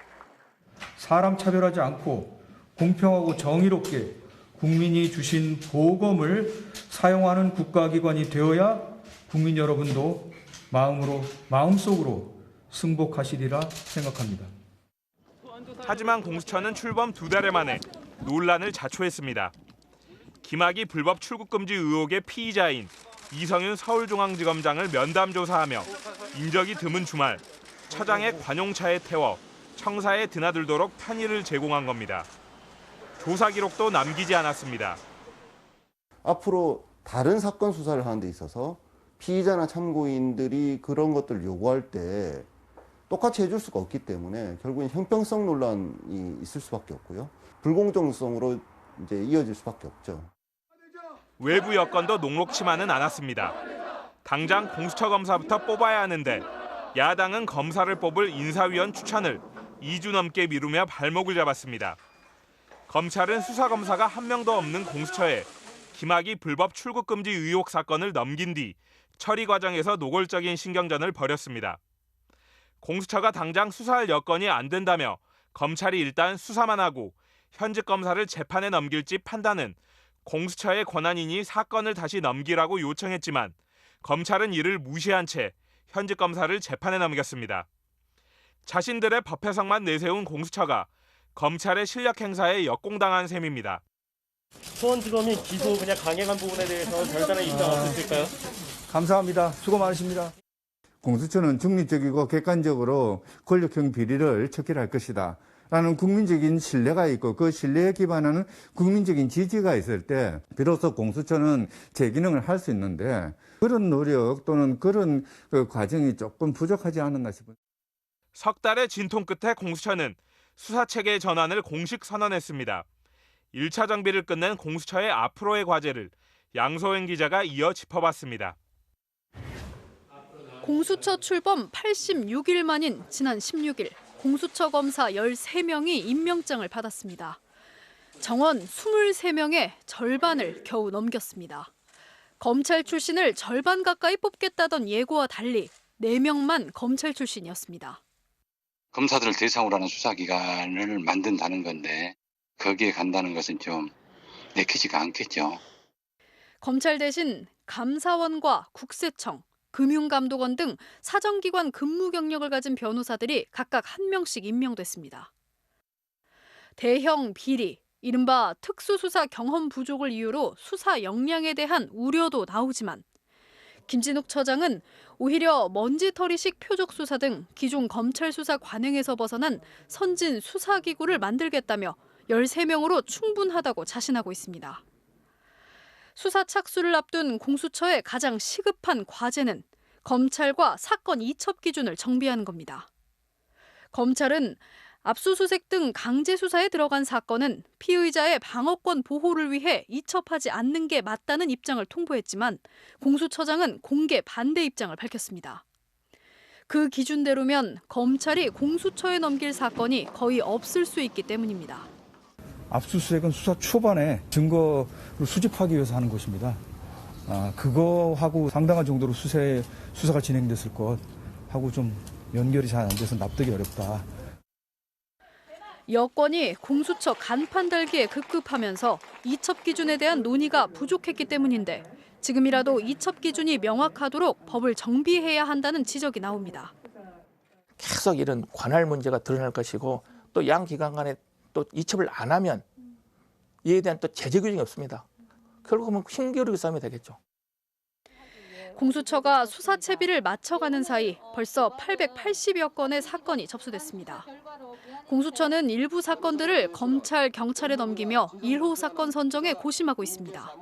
[SPEAKER 23] 사람 차별하지 않고 공평하고 정의롭게 국민이 주신 보검을 사용하는 국가기관이 되어야 국민 여러분도 마음속으로 승복하시리라 생각합니다.
[SPEAKER 21] 하지만 공수처는 출범 2달 만에 논란을 자초했습니다. 김학의 불법 출국금지 의혹의 피의자인 이성윤 서울중앙지검장을 면담 조사하며 인적이 드문 주말 처장의 관용차에 태워 청사에 드나들도록 편의를 제공한 겁니다. 조사 기록도 남기지 않았습니다.
[SPEAKER 24] 앞으로 다른 사건 수사를 하는 데 있어서 피의자나 참고인들이 그런 것들을 요구할 때 똑같이 해줄 수가 없기 때문에 결국엔 형평성 논란이 있을 수밖에 없고요. 불공정성으로 이제 이어질 수밖에 없죠.
[SPEAKER 21] 외부 여건도 녹록치만은 않았습니다. 당장 공수처 검사부터 뽑아야 하는데 야당은 검사를 뽑을 인사위원 추천을 2주 넘게 미루며 발목을 잡았습니다. 검찰은 수사검사가 한 명도 없는 공수처에 김학의 불법 출국금지 의혹 사건을 넘긴 뒤 처리 과정에서 노골적인 신경전을 벌였습니다. 공수처가 당장 수사할 여건이 안 된다며 검찰이 일단 수사만 하고 현직 검사를 재판에 넘길지 판단은 공수처의 권한이니 사건을 다시 넘기라고 요청했지만 검찰은 이를 무시한 채 현직 검사를 재판에 넘겼습니다. 자신들의 법회성만 내세운 공수처가 검찰의 실력 행사에 역공당한 셈입니다.
[SPEAKER 25] 수원지검이 기소 그냥 강행한 부분에 대해서 별다른 입장 없으실까요?
[SPEAKER 26] 감사합니다. 수고 많으십니다. 공수처는 중립적이고 객관적으로 권력형 비리를 척결할 것이다 라는 국민적인 신뢰가 있고 그 신뢰에 기반하는 국민적인 지지가 있을 때 비로소 공수처는 제 기능을 할 수 있는데 그런 노력 또는 그런 과정이 조금 부족하지 않았나 싶습니다.
[SPEAKER 21] 석 달의 진통 끝에 공수처는 수사체계 전환을 공식 선언했습니다. 1차 정비를 끝낸 공수처의 앞으로의 과제를 양소영 기자가 이어 짚어봤습니다.
[SPEAKER 28] 공수처 출범 86일 만인 지난 16일 공수처 검사 13명이 임명장을 받았습니다. 정원 23명의 절반을 겨우 넘겼습니다. 검찰 출신을 절반 가까이 뽑겠다던 예고와 달리 4명만 검찰 출신이었습니다.
[SPEAKER 29] 검사들을 대상으로 하는 수사기관을 만든다는 건데 거기에 간다는 것은 좀 내키지가 않겠죠.
[SPEAKER 28] 검찰 대신 감사원과 국세청, 금융감독원 등 사정기관 근무 경력을 가진 변호사들이 각각 1명씩 임명됐습니다. 대형 비리, 이른바 특수수사 경험 부족을 이유로 수사 역량에 대한 우려도 나오지만 김진욱 처장은 오히려 먼지털이식 표적수사 등 기존 검찰 수사 관행에서 벗어난 선진 수사기구를 만들겠다며 13명으로 충분하다고 자신하고 있습니다. 수사 착수를 앞둔 공수처의 가장 시급한 과제는 검찰과 사건 이첩 기준을 정비하는 겁니다. 검찰은 압수수색 등 강제 수사에 들어간 사건은 피의자의 방어권 보호를 위해 이첩하지 않는 게 맞다는 입장을 통보했지만 공수처장은 공개 반대 입장을 밝혔습니다. 그 기준대로면 검찰이 공수처에 넘길 사건이 거의 없을 수 있기 때문입니다.
[SPEAKER 23] 압수수색은 수사 초반에 증거를 수집하기 위해서 하는 것입니다. 그거하고 상당한 정도로 수사가 진행됐을 것 하고 좀 연결이 잘 안 돼서 납득이 어렵다.
[SPEAKER 28] 여권이 공수처 간판 달기에 급급하면서 이첩 기준에 대한 논의가 부족했기 때문인데 지금이라도 이첩 기준이 명확하도록 법을 정비해야 한다는 지적이 나옵니다.
[SPEAKER 2] 계속 이런 관할 문제가 드러날 것이고 또 양 기관 간에 또 이첩을 안 하면 이에 대한 또 제재 규정이 없습니다. 결국은 힘겨루기 싸움이 되겠죠.
[SPEAKER 28] 공수처가 수사 채비를 맞춰가는 사이 벌써 880여 건의 사건이 접수됐습니다. 공수처는 일부 사건들을 검찰, 경찰에 넘기며 1호 사건 선정에 고심하고 있습니다.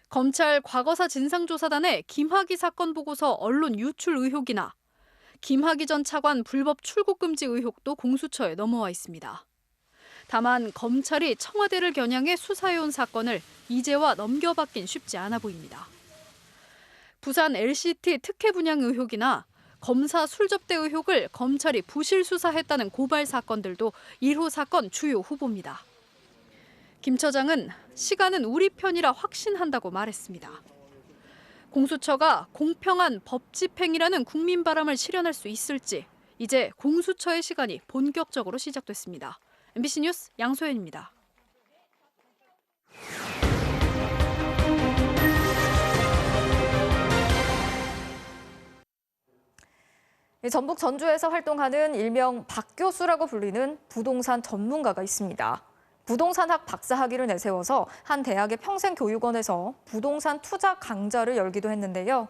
[SPEAKER 28] 검찰 과거사 진상조사단의 김학의 사건 보고서 언론 유출 의혹이나 김학의 전 차관 불법 출국 금지 의혹도 공수처에 넘어와 있습니다. 다만 검찰이 청와대를 겨냥해 수사해온 사건을 이제와 넘겨받긴 쉽지 않아 보입니다. 부산 LCT 특혜 분양 의혹이나 검사 술접대 의혹을 검찰이 부실 수사했다는 고발 사건들도 1호 사건 주요 후보입니다. 김 처장은 시간은 우리 편이라 확신한다고 말했습니다. 공수처가 공평한 법 집행이라는 국민 바람을 실현할 수 있을지 이제 공수처의 시간이 본격적으로 시작됐습니다. MBC 뉴스 양소연입니다.
[SPEAKER 15] 전북 전주에서 활동하는 일명 박 교수라고 불리는 부동산 전문가가 있습니다. 부동산학 박사학위를 내세워서 한 대학의 평생교육원에서 부동산 투자 강좌를 열기도 했는데요.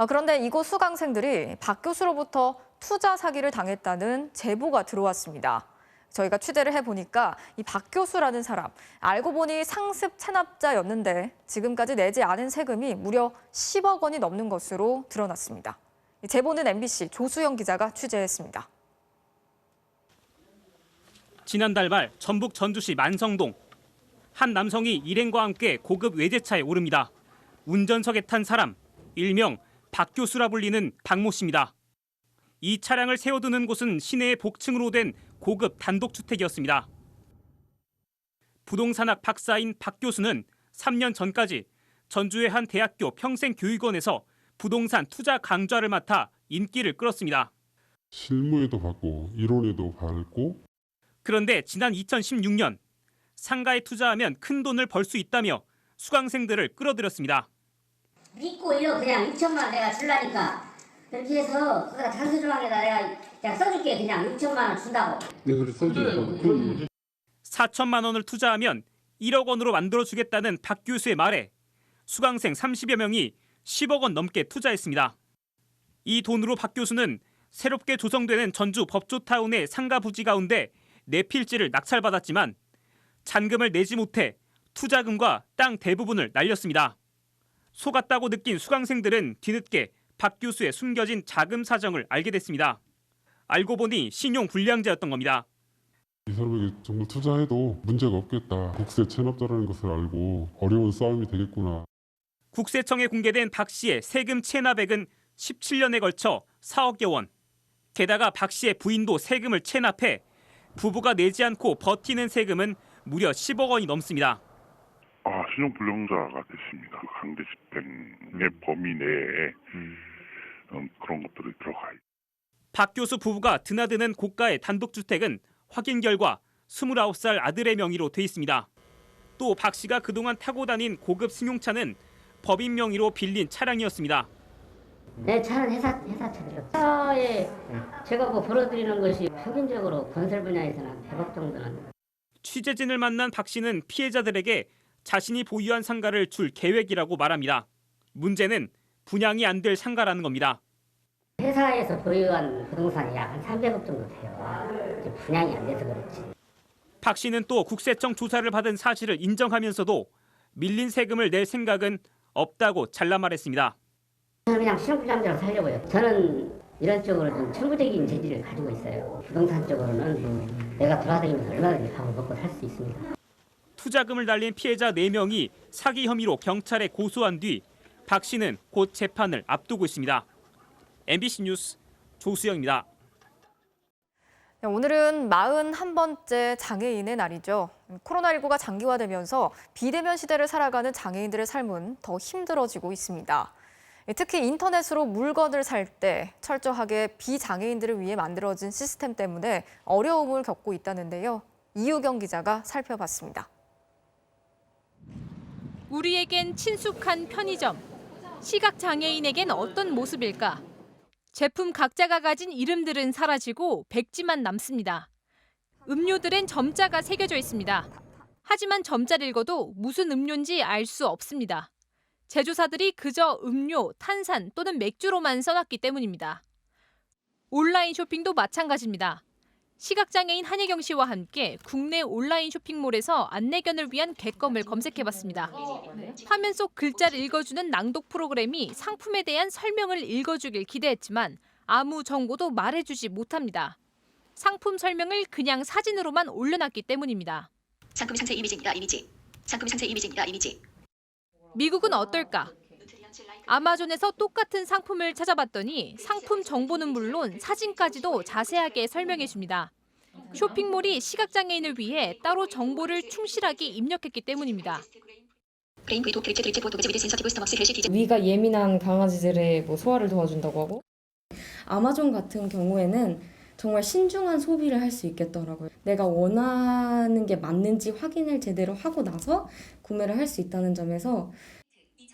[SPEAKER 15] 그런데 이곳 수강생들이 박 교수로부터 투자 사기를 당했다는 제보가 들어왔습니다. 저희가 취재를 해보니까 이 박 교수라는 사람, 알고 보니 상습 체납자였는데 지금까지 내지 않은 세금이 무려 10억 원이 넘는 것으로 드러났습니다. 제보는 MBC 조수영 기자가 취재했습니다.
[SPEAKER 3] 지난달 말 전북 전주시 만성동. 한 남성이 일행과 함께 고급 외제차에 오릅니다. 운전석에 탄 사람, 일명 박 교수라 불리는 박모 씨입니다. 이 차량을 세워두는 곳은 시내의 복층으로 된 고급 단독주택이었습니다. 부동산학 박사인 박 교수는 3년 전까지 전주의 한 대학교 평생교육원에서 부동산 투자 강좌를 맡아 인기를 끌었습니다.
[SPEAKER 4] 실무에도 받고 이론에도 받고.
[SPEAKER 3] 그런데 지난 2016년 상가에 투자하면 큰 돈을 벌 수 있다며 수강생들을 끌어들였습니다.
[SPEAKER 7] 믿고 일로 그냥 6천만 원 내가 줄라니까 그렇게 해서 그가 단수조항에다 내가 써줄게 그냥 6천만 원 준다고.
[SPEAKER 4] 네, 그래 써줘요.
[SPEAKER 3] 4천만 원을 투자하면 1억 원으로 만들어주겠다는 박 교수의 말에 수강생 30여 명이 10억 원 넘게 투자했습니다. 이 돈으로 박 교수는 새롭게 조성되는 전주 법조타운의 상가 부지 가운데 4필지를 낙찰받았지만 잔금을 내지 못해 투자금과 땅 대부분을 날렸습니다. 속았다고 느낀 수강생들은 뒤늦게 박 교수의 숨겨진 자금 사정을 알게 됐습니다. 알고 보니 신용 불량자였던 겁니다.
[SPEAKER 4] 이 사람에게 정말 투자해도 문제가 없겠다. 국세 체납자라는 것을 알고 어려운 싸움이 되겠구나.
[SPEAKER 3] 국세청에 공개된 박 씨의 세금 체납액은 17년에 걸쳐 4억여 원. 게다가 박 씨의 부인도 세금을 체납해 부부가 내지 않고 버티는 세금은 무려 10억 원이 넘습니다.
[SPEAKER 12] 신용불량자가 됐습니다. 강제 집행의 범위 내에 그런 것들이 들어가요.
[SPEAKER 3] 박 교수 부부가 드나드는 고가의 단독주택은 확인 결과 29살 아들의 명의로 돼 있습니다. 또 박 씨가 그동안 타고 다닌 고급 승용차는 법인 명의로 빌린 차량이었습니다.
[SPEAKER 7] 내 차는 회사 차들이요. 차에 제가 벌어들이는 것이 평균적으로 건설 분야에서는 100억 정도는.
[SPEAKER 3] 취재진을 만난 박 씨는 피해자들에게 자신이 보유한 상가를 줄 계획이라고 말합니다. 문제는 분양이 안 될 상가라는 겁니다.
[SPEAKER 7] 회사에서 보유한 부동산이 약 한 300억 정도 돼요. 분양이 안 돼서 그렇지.
[SPEAKER 3] 박 씨는 또 국세청 조사를 받은 사실을 인정하면서도 밀린 세금을 낼 생각은 없다고 잘라 말했습니다.
[SPEAKER 7] 저는 그냥 신용불량자로 살려고요. 저는 이런 쪽으로 좀 천부적인 재질을 가지고 있어요. 부동산 쪽으로는 내가 돌아다니면서 얼마든지 밥을 먹고 살 수 있습니다.
[SPEAKER 3] 투자금을 날린 피해자 4명이 사기 혐의로 경찰에 고소한 뒤 박 씨는 곧 재판을 앞두고 있습니다. MBC 뉴스 조수영입니다.
[SPEAKER 15] 오늘은 41번째 장애인의 날이죠. 코로나19가 장기화되면서 비대면 시대를 살아가는 장애인들의 삶은 더 힘들어지고 있습니다. 특히 인터넷으로 물건을 살 때 철저하게 비장애인들을 위해 만들어진 시스템 때문에 어려움을 겪고 있다는데요. 이유경 기자가 살펴봤습니다.
[SPEAKER 5] 우리에겐 친숙한 편의점. 시각장애인에겐 어떤 모습일까? 제품 각자가 가진 이름들은 사라지고 백지만 남습니다. 음료들엔 점자가 새겨져 있습니다. 하지만 점자를 읽어도 무슨 음료인지 알 수 없습니다. 제조사들이 그저 음료, 탄산 또는 맥주로만 써놨기 때문입니다. 온라인 쇼핑도 마찬가지입니다. 시각장애인 한혜경 씨와 함께 국내 온라인 쇼핑몰에서 안내견을 위한 객검을 검색해봤습니다. 화면 속 글자를 읽어주는 낭독 프로그램이 상품에 대한 설명을 읽어주길 기대했지만 아무 정보도 말해주지 못합니다. 상품 설명을 그냥 사진으로만 올려놨기 때문입니다.
[SPEAKER 9] 상품 상세 이미지입니다. 이미지. 상품 상세 이미지입니다. 이미지.
[SPEAKER 5] 미국은 어떨까? 아마존에서 똑같은 상품을 찾아봤더니 상품 정보는 물론 사진까지도 자세하게 설명해 줍니다. 쇼핑몰이 시각장애인을 위해 따로 정보를 충실하게 입력했기 때문입니다.
[SPEAKER 10] 위가 예민한 강아지들의 소화를 도와준다고 하고, 아마존 같은 경우에는 정말 신중한 소비를 할 수 있겠더라고요. 내가 원하는 게 맞는지 확인을 제대로 하고 나서 구매를 할 수 있다는 점에서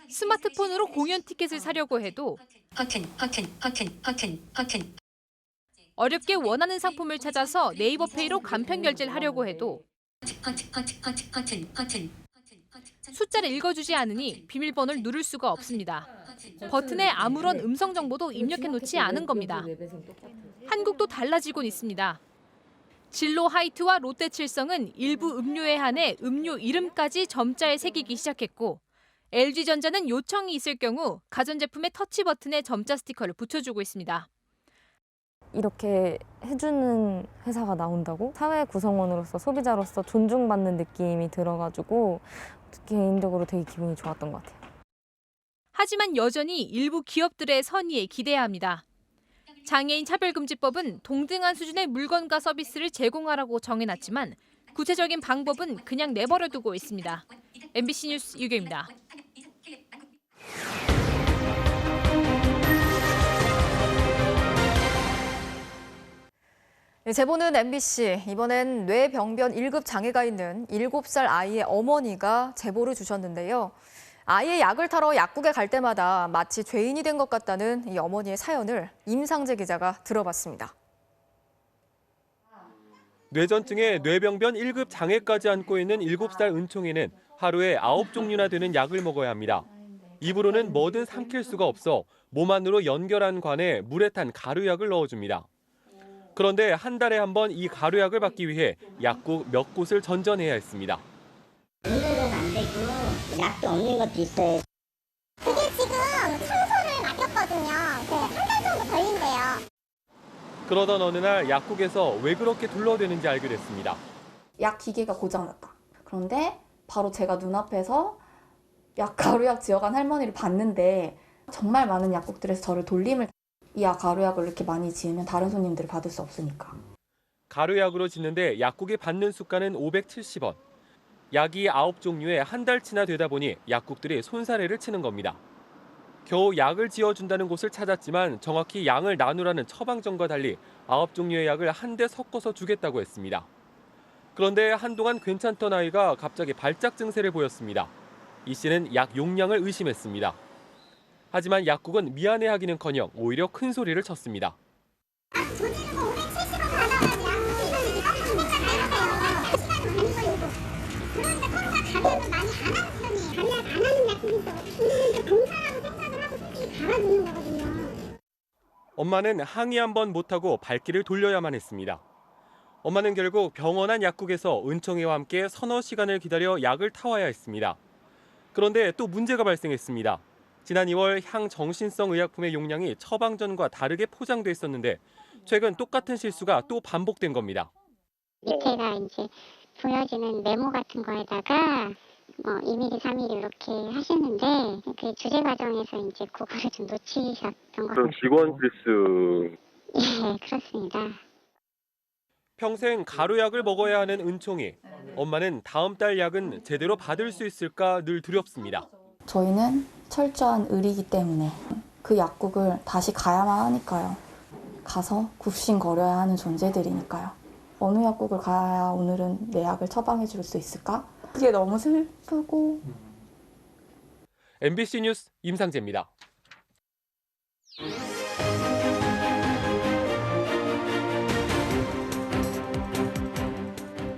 [SPEAKER 5] 스마트폰으로 공연 티켓을 사려고 해도 어렵게 원하는 상품을 찾아서 네이버페이로 간편 결제를 하려고 해도 숫자를 읽어주지 않으니 비밀번호를 누를 수가 없습니다. 버튼에 아무런 음성 정보도 입력해놓지 않은 겁니다. 한국도 달라지곤 있습니다. 진로 하이트와 롯데 칠성은 일부 음료에 한해 음료 이름까지 점자에 새기기 시작했고, LG전자는 요청이 있을 경우 가전제품의 터치 버튼에 점자 스티커를 붙여주고 있습니다.
[SPEAKER 14] 이렇게 해주는 회사가 나온다고? 사회 구성원으로서 소비자로서 존중받는 느낌이 들어가지고 개인적으로 되게 기분이 좋았던 것 같아요.
[SPEAKER 5] 하지만 여전히 일부 기업들의 선의에 기대야 합니다. 장애인 차별금지법은 동등한 수준의 물건과 서비스를 제공하라고 정해놨지만 구체적인 방법은 그냥 내버려두고 있습니다. MBC 뉴스 유경입니다.
[SPEAKER 15] 제보는 MBC. 이번엔 뇌병변 1급 장애가 있는 7살 아이의 어머니가 제보를 주셨는데요. 아이의 약을 타러 약국에 갈 때마다 마치 죄인이 된 것 같다는 이 어머니의 사연을 임상재 기자가 들어봤습니다.
[SPEAKER 16] 뇌전증에 뇌병변 1급 장애까지 안고 있는 7살 은총이는 하루에 9종류나 되는 약을 먹어야 합니다. 입으로는 뭐든 삼킬 수가 없어 몸 안으로 연결한 관에 물에 탄 가루약을 넣어줍니다. 그런데 한 달에 한 번 이 가루약을 받기 위해 약국 몇 곳을 전전해야 했습니다.
[SPEAKER 17] 오늘은 안 되고 약도 없는 것도 있어요. 그게 지금 청소를 맡겼거든요. 한 달 정도 걸린대요.
[SPEAKER 16] 그러던 어느 날 약국에서 왜 그렇게 둘러대는지 알게 됐습니다.
[SPEAKER 18] 약 기계가 고장났다. 그런데 바로 제가 눈앞에서 가루약 지어간 할머니를 봤는데 정말 많은 약국들에서 저를 돌림을 이 가루약을 이렇게 많이 지으면 다른 손님들을 받을 수 없으니까.
[SPEAKER 16] 가루약으로 짓는데 약국이 받는 수가는 570원. 약이 9종류에 한 달치나 되다 보니 약국들이 손사래를 치는 겁니다. 겨우 약을 지어준다는 곳을 찾았지만 정확히 양을 나누라는 처방전과 달리 9종류의 약을 한데 섞어서 주겠다고 했습니다. 그런데 한동안 괜찮던 아이가 갑자기 발작 증세를 보였습니다. 이 씨는 약 용량을 의심했습니다. 하지만 약국은 미안해하기는커녕 오히려 큰 소리를 쳤습니다. 엄마는 항의 한 번 못하고 발길을 돌려야만 했습니다. 엄마는 결국 병원 안 약국에서 은총이와 함께 서너 시간을 기다려 약을 타와야 했습니다. 그런데 또 문제가 발생했습니다. 지난 2월 향정신성 의약품의 용량이 처방전과 다르게 포장돼 있었는데 최근 똑같은 실수가 또 반복된 겁니다.
[SPEAKER 17] 밑에가 이제 보여지는 메모 같은 거에다가 2mm, 3mm 이렇게 하시는데 그 주제 과정에서 이제 그거를 좀 놓치셨던 것 같아요.
[SPEAKER 16] 그럼 직원 실수.
[SPEAKER 17] 예, 그렇습니다.
[SPEAKER 16] 평생 가루약을 먹어야 하는 은총이. 엄마는 다음 달 약은 제대로 받을 수 있을까 늘 두렵습니다.
[SPEAKER 14] 저희는
[SPEAKER 18] 철저한 의리이기 때문에 그 약국을 다시 가야만 하니까요. 가서 굽신거려야 하는 존재들이니까요. 어느 약국을 가야 오늘은 내 약을 처방해 줄 수 있을까? 그게 너무 슬프고.
[SPEAKER 16] MBC 뉴스 임상재입니다.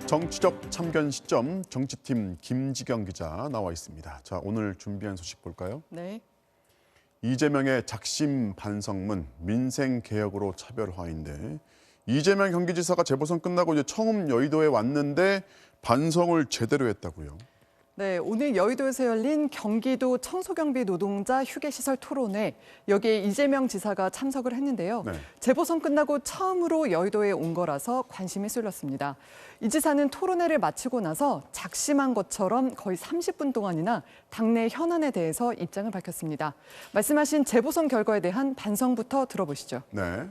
[SPEAKER 1] 정치적 참견 시점 정치팀 김지경 기자 나와 있습니다. 자, 오늘 준비한 소식 볼까요?
[SPEAKER 6] 네.
[SPEAKER 1] 이재명의 작심 반성문 민생 개혁으로 차별화인데 이재명 경기지사가 재보선 끝나고 이제 처음 여의도에 왔는데 반성을 제대로 했다고요.
[SPEAKER 6] 네, 오늘 여의도에서 열린 경기도 청소경비 노동자 휴게시설 토론회, 여기에 이재명 지사가 참석을 했는데요.
[SPEAKER 1] 네.
[SPEAKER 6] 재보선 끝나고 처음으로 여의도에 온 거라서 관심이 쏠렸습니다. 이 지사는 토론회를 마치고 나서 작심한 것처럼 거의 30분 동안이나 당내 현안에 대해서 입장을 밝혔습니다. 말씀하신 재보선 결과에 대한 반성부터 들어보시죠.
[SPEAKER 1] 네.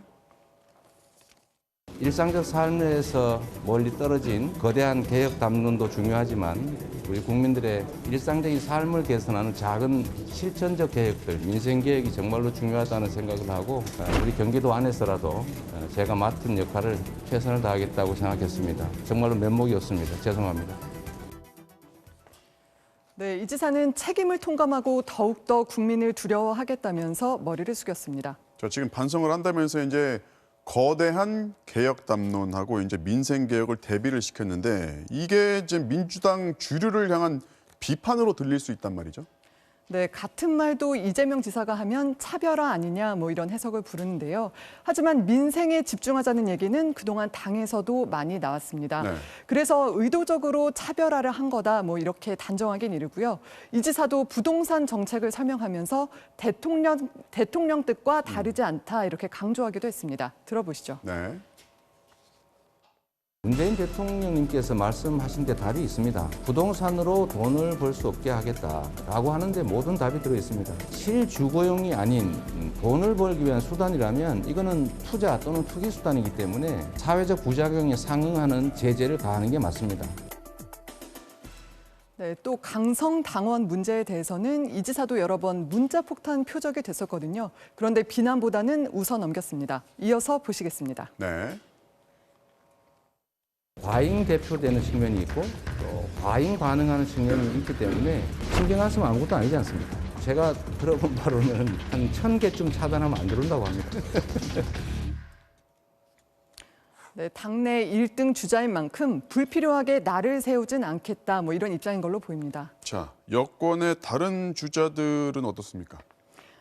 [SPEAKER 8] 일상적 삶에서 멀리 떨어진 거대한 개혁 담론도 중요하지만 우리 국민들의 일상적인 삶을 개선하는 작은 실천적 개혁들, 민생 개혁이 정말로 중요하다는 생각을 하고 우리 경기도 안에서라도 제가 맡은 역할을 최선을 다하겠다고 생각했습니다. 정말로 면목이 없습니다. 죄송합니다.
[SPEAKER 6] 네, 이 지사는 책임을 통감하고 더욱더 국민을 두려워하겠다면서 머리를 숙였습니다.
[SPEAKER 1] 자, 지금 반성을 한다면서 이제 거대한 개혁 담론하고 이제 민생 개혁을 대비를 시켰는데 이게 이제 민주당 주류를 향한 비판으로 들릴 수 있단 말이죠.
[SPEAKER 6] 네, 같은 말도 이재명 지사가 하면 차별화 아니냐 뭐 이런 해석을 부르는데요. 하지만 민생에 집중하자는 얘기는 그동안 당에서도 많이 나왔습니다.
[SPEAKER 1] 네.
[SPEAKER 6] 그래서 의도적으로 차별화를 한 거다 뭐 이렇게 단정하긴 이르고요. 이 지사도 부동산 정책을 설명하면서 대통령 뜻과 다르지 않다 이렇게 강조하기도 했습니다. 들어보시죠.
[SPEAKER 1] 네.
[SPEAKER 8] 문재인 대통령님께서 말씀하신 데 답이 있습니다. 부동산으로 돈을 벌 수 없게 하겠다라고 하는데 모든 답이 들어있습니다. 실주거용이 아닌 돈을 벌기 위한 수단이라면 이거는 투자 또는 투기 수단이기 때문에 사회적 부작용에 상응하는 제재를 가하는 게 맞습니다.
[SPEAKER 6] 네, 또 강성당원 문제에 대해서는 이 지사도 여러 번 문자 폭탄 표적이 됐었거든요. 그런데 비난보다는 웃어 넘겼습니다. 이어서 보시겠습니다.
[SPEAKER 1] 네.
[SPEAKER 8] 과잉 대표되는 측면이 있고 또 과잉 반응하는 측면이 있기 때문에 신경 안 쓰면 아무것도 아니지 않습니까? 제가 들어본 바로는 한 1000개쯤 차단하면 안 들어온다고 합니다.
[SPEAKER 6] 네, 당내 1등 주자인 만큼 불필요하게 날을 세우진 않겠다 뭐 이런 입장인 걸로 보입니다.
[SPEAKER 1] 자, 여권의 다른 주자들은 어떻습니까?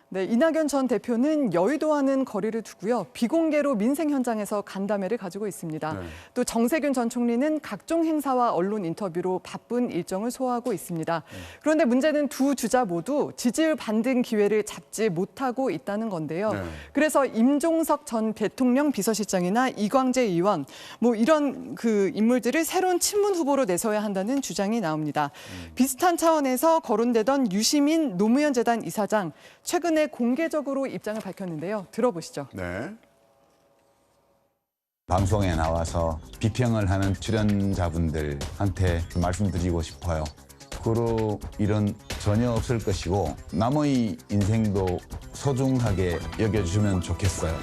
[SPEAKER 6] 네, 이낙연 전 대표는 여의도와는 거리를 두고요. 비공개로 민생 현장에서 간담회를 가지고 있습니다.
[SPEAKER 1] 네.
[SPEAKER 6] 또 정세균 전 총리는 각종 행사와 언론 인터뷰로 바쁜 일정을 소화하고 있습니다. 그런데 문제는 두 주자 모두 지지율 반등 기회를 잡지 못하고 있다는 건데요.
[SPEAKER 1] 네.
[SPEAKER 6] 그래서 임종석 전 대통령 비서실장이나 이광재 의원 뭐 이런 그 인물들을 새로운 친문 후보로 내세워야 한다는 주장이 나옵니다. 비슷한 차원에서 거론되던 유시민 노무현 재단 이사장 최근에 공개적으로 입장을 밝혔는데요. 들어보시죠.
[SPEAKER 1] 네.
[SPEAKER 11] 방송에 나와서 비평을 하는 출연자분들한테 말씀드리고 싶어요. 그런 일은 전혀 없을 것이고 남의 인생도 소중하게 여겨주면 좋겠어요.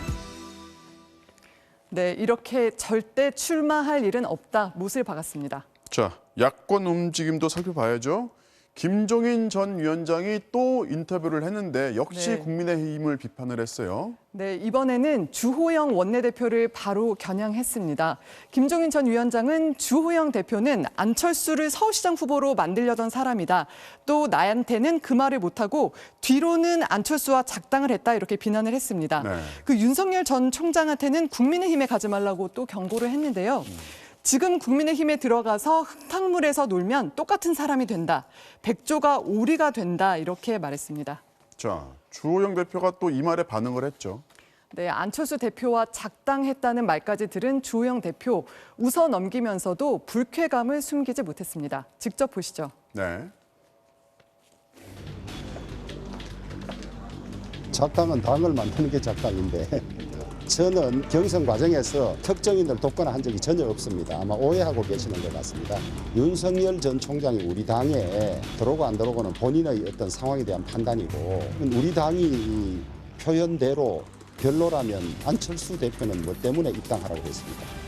[SPEAKER 6] 네, 이렇게 절대 출마할 일은 없다. 못을 박았습니다.
[SPEAKER 1] 자, 야권 움직임도 살펴봐야죠. 김종인 전 위원장이 또 인터뷰를 했는데 역시
[SPEAKER 6] 네.
[SPEAKER 1] 국민의힘을 비판을 했어요.
[SPEAKER 6] 네, 이번에는 주호영 원내대표를 바로 겨냥했습니다. 김종인 전 위원장은 주호영 대표는 안철수를 서울시장 후보로 만들려던 사람이다. 또 나한테는 그 말을 못하고 뒤로는 안철수와 작당을 했다 이렇게 비난을 했습니다.
[SPEAKER 1] 네.
[SPEAKER 6] 그 윤석열 전 총장한테는 국민의힘에 가지 말라고 또 경고를 했는데요. 지금 국민의힘에 들어가서 흙탕물에서 놀면 똑같은 사람이 된다. 백조가 오리가 된다. 이렇게 말했습니다.
[SPEAKER 1] 자, 주호영 대표가 또 이 말에 반응을 했죠.
[SPEAKER 6] 네, 안철수 대표와 작당했다는 말까지 들은 주호영 대표 웃어 넘기면서도 불쾌감을 숨기지 못했습니다. 직접 보시죠.
[SPEAKER 1] 네.
[SPEAKER 13] 작당은 당을 만드는 게 작당인데 저는 경선 과정에서 특정인을 돕거나 한 적이 전혀 없습니다. 아마 오해하고 계시는 것 같습니다. 윤석열 전 총장이 우리 당에 들어오고 안 들어오고는 본인의 어떤 상황에 대한 판단이고 우리 당이 표현대로 별로라면 안철수 대표는 뭐 때문에 입당하라고 했습니다.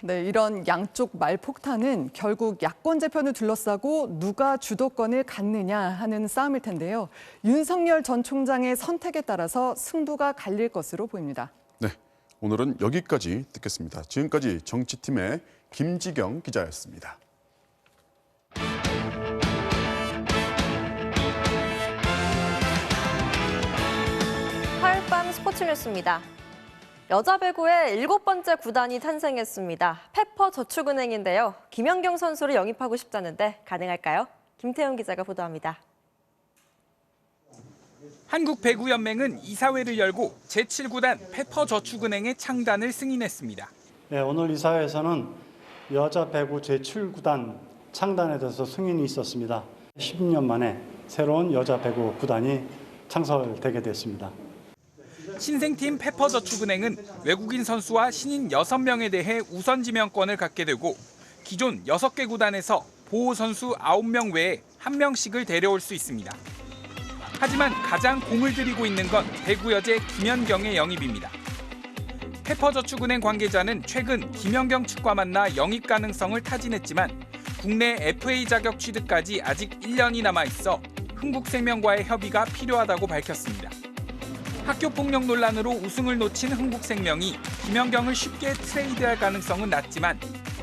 [SPEAKER 6] 네, 이런 양쪽 말폭탄은 결국 야권 재편을 둘러싸고 누가 주도권을 갖느냐 하는 싸움일 텐데요. 윤석열 전 총장의 선택에 따라서 승부가 갈릴 것으로 보입니다.
[SPEAKER 1] 네, 오늘은 여기까지 듣겠습니다. 지금까지 정치팀의 김지경 기자였습니다.
[SPEAKER 19] 화요일 밤 스포츠 뉴스입니다. 여자 배구의 7번째 구단이 탄생했습니다. 페퍼저축은행인데요. 김연경 선수를 영입하고 싶다는데 가능할까요? 김태훈 기자가 보도합니다.
[SPEAKER 20] 한국배구연맹은 이사회를 열고 제7구단 페퍼저축은행의 창단을 승인했습니다.
[SPEAKER 21] 네, 오늘 이사회에서는 여자 배구 제7구단 창단에 대해서 승인이 있었습니다. 10년 만에 새로운 여자 배구 구단이 창설되게 됐습니다.
[SPEAKER 20] 신생팀 페퍼저축은행은 외국인 선수와 신인 6명에 대해 우선 지명권을 갖게 되고 기존 6개 구단에서 보호 선수 9명 외에 1명씩을 데려올 수 있습니다. 하지만 가장 공을 들이고 있는 건 배구 여제 김연경의 영입입니다. 페퍼저축은행 관계자는 최근 김연경 측과 만나 영입 가능성을 타진했지만 국내 FA 자격 취득까지 아직 1년이 남아 있어 흥국생명과의 협의가 필요하다고 밝혔습니다. 학교폭력 논란으로 우승을 놓친 흥국생명이 김연경을 쉽게 트레이드할 가능성은 낮지만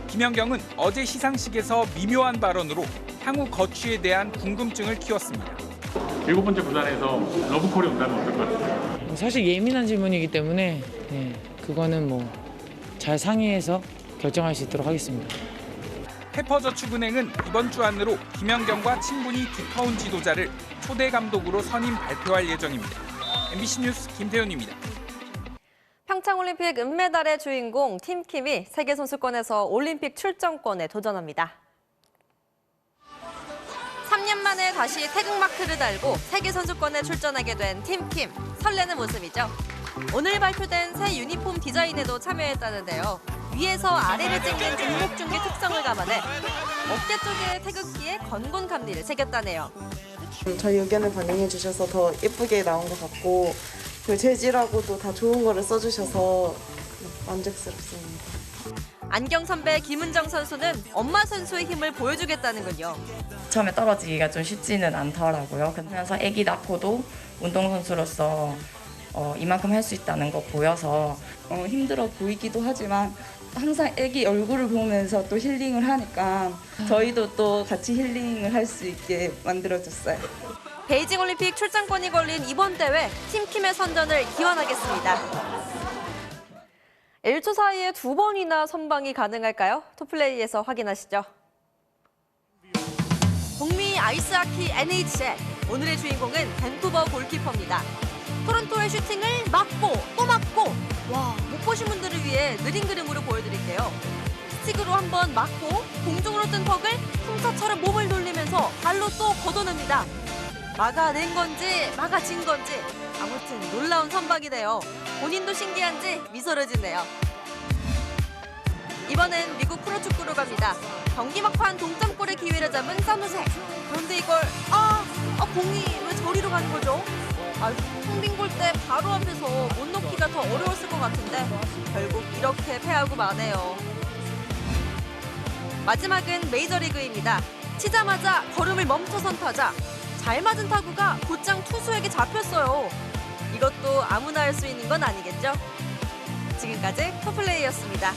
[SPEAKER 20] 김연경은 어제 시상식에서 미묘한 발언으로 향후 거취에 대한 궁금증을 키웠습니다.
[SPEAKER 22] 7번째 구단에서 러브콜이 온다면 어떨 것 같아요?
[SPEAKER 24] 사실 예민한 질문이기 때문에 그거는 잘 상의해서 결정할 수 있도록 하겠습니다.
[SPEAKER 20] 페퍼저축은행은 이번 주 안으로 김연경과 친분이 두터운 지도자를 초대 감독으로 선임 발표할 예정입니다. MBC 뉴스 김태훈입니다.
[SPEAKER 19] 평창올림픽 은메달의 주인공 팀킴이 세계선수권에서 올림픽 출전권에 도전합니다. 3년 만에 다시 태극마크를 달고 세계선수권에 출전하게 된 팀킴. 설레는 모습이죠. 오늘 발표된 새 유니폼 디자인에도 참여했다는데요. 위에서 아래를 찍는 종목 중계 특성을 감안해 어깨 쪽에 태극기에 건곤 감리를 새겼다네요.
[SPEAKER 25] 저희 의견을 반영해 주셔서 더 예쁘게 나온 것 같고 그 재질하고도 다 좋은 거를 써주셔서 만족스럽습니다.
[SPEAKER 19] 안경 선배 김은정 선수는 엄마 선수의 힘을 보여주겠다는군요.
[SPEAKER 26] 처음에 떨어지기가 좀 쉽지는 않더라고요. 그러면서 아기 낳고도 운동선수로서 이만큼 할 수 있다는 거 보여서
[SPEAKER 27] 힘들어 보이기도 하지만 항상 아기 얼굴을 보면서 또 힐링을 하니까 저희도 또 같이 힐링을 할 수 있게 만들어줬어요.
[SPEAKER 19] 베이징 올림픽 출전권이 걸린 이번 대회 팀킴의 선전을 기원하겠습니다. 1초 사이에 2번이나 선방이 가능할까요? 투플레이에서 확인하시죠. 북미 아이스하키 NHL 오늘의 주인공은 밴쿠버 골키퍼입니다. 토론토의 슈팅을 막고 또 막고 못 보신 분들을 위해 느린 그림으로 보여드릴게요. 스틱으로 한번 막고 공중으로 뜬 턱을 풍차처럼 몸을 돌리면서 발로 또 걷어냅니다. 막아낸 건지 막아진 건지 아무튼 놀라운 선박이네요. 본인도 신기한지 미소를 짓네요. 이번엔 미국 프로축구로 갑니다. 경기 막판 동점골의 기회를 잡은 사무세. 그런데 이걸 공이 왜 저리로 가는 거죠? 텅빈 골 때 바로 앞에서 못 넣기가 더 어려웠을 것 같은데 결국 이렇게 패하고 마네요. 마지막은 메이저리그입니다. 치자마자 걸음을 멈춰선 타자. 잘 맞은 타구가 곧장 투수에게 잡혔어요. 이것도 아무나 할 수 있는 건 아니겠죠? 지금까지 투플레이였습니다.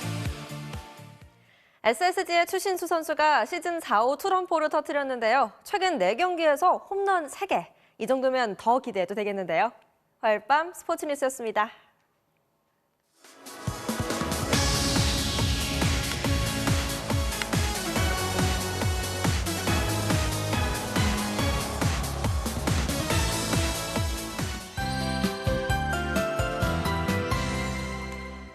[SPEAKER 19] SSG의 추신수 선수가 시즌 4호 투런포를 터뜨렸는데요. 최근 4경기에서 홈런 3개. 이 정도면 더 기대해도 되겠는데요. 화요일 밤 스포츠 뉴스였습니다.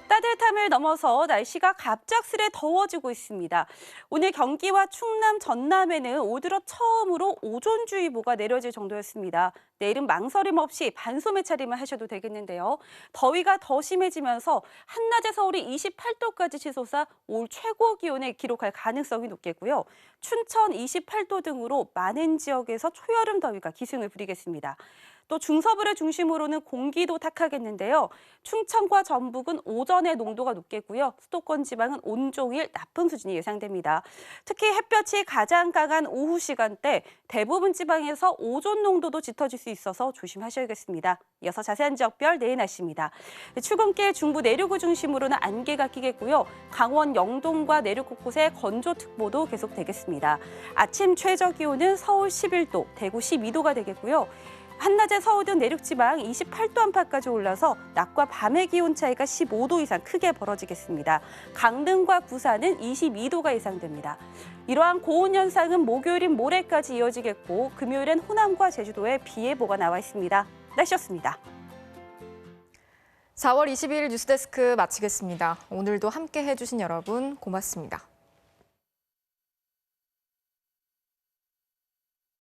[SPEAKER 30] 따뜻함을
[SPEAKER 2] 30도를 넘어서 날씨가 갑작스레 더워지고 있습니다. 오늘 경기와 충남, 전남에는 올 들어 처음으로 오존주의보가 내려질 정도였습니다. 내일은 망설임 없이 반소매 차림을 하셔도 되겠는데요. 더위가 더 심해지면서 한낮에 서울이 28도까지 치솟아 올 최고 기온을 기록할 가능성이 높겠고요. 춘천 28도 등으로 많은 지역에서 초여름 더위가 기승을 부리겠습니다. 또 중서부를 중심으로는 공기도 탁하겠는데요. 충청과 전북은 오전에 농도가 높겠고요. 수도권 지방은 온종일 나쁨 수준이 예상됩니다. 특히 햇볕이 가장 강한 오후 시간대 대부분 지방에서 오존 농도도 짙어질 수 있어서 조심하셔야겠습니다. 이어서 자세한 지역별 내일 날씨입니다. 출근길 중부 내륙을 중심으로는 안개가 끼겠고요. 강원 영동과 내륙 곳곳에 건조특보도 계속되겠습니다. 아침 최저 기온은 서울 11도, 대구 12도가 되겠고요. 한낮에 서울 등 내륙 지방 28도 안팎까지 올라서 낮과 밤의 기온 차이가 15도 이상 크게 벌어지겠습니다. 강릉과 부산은 22도가 예상됩니다. 이러한 고온 현상은 목요일인 모레까지 이어지겠고 금요일엔 호남과 제주도에 비 예보가 나와 있습니다. 날씨였습니다.
[SPEAKER 15] 4월 22일 뉴스데스크 마치겠습니다. 오늘도 함께 해주신 여러분 고맙습니다.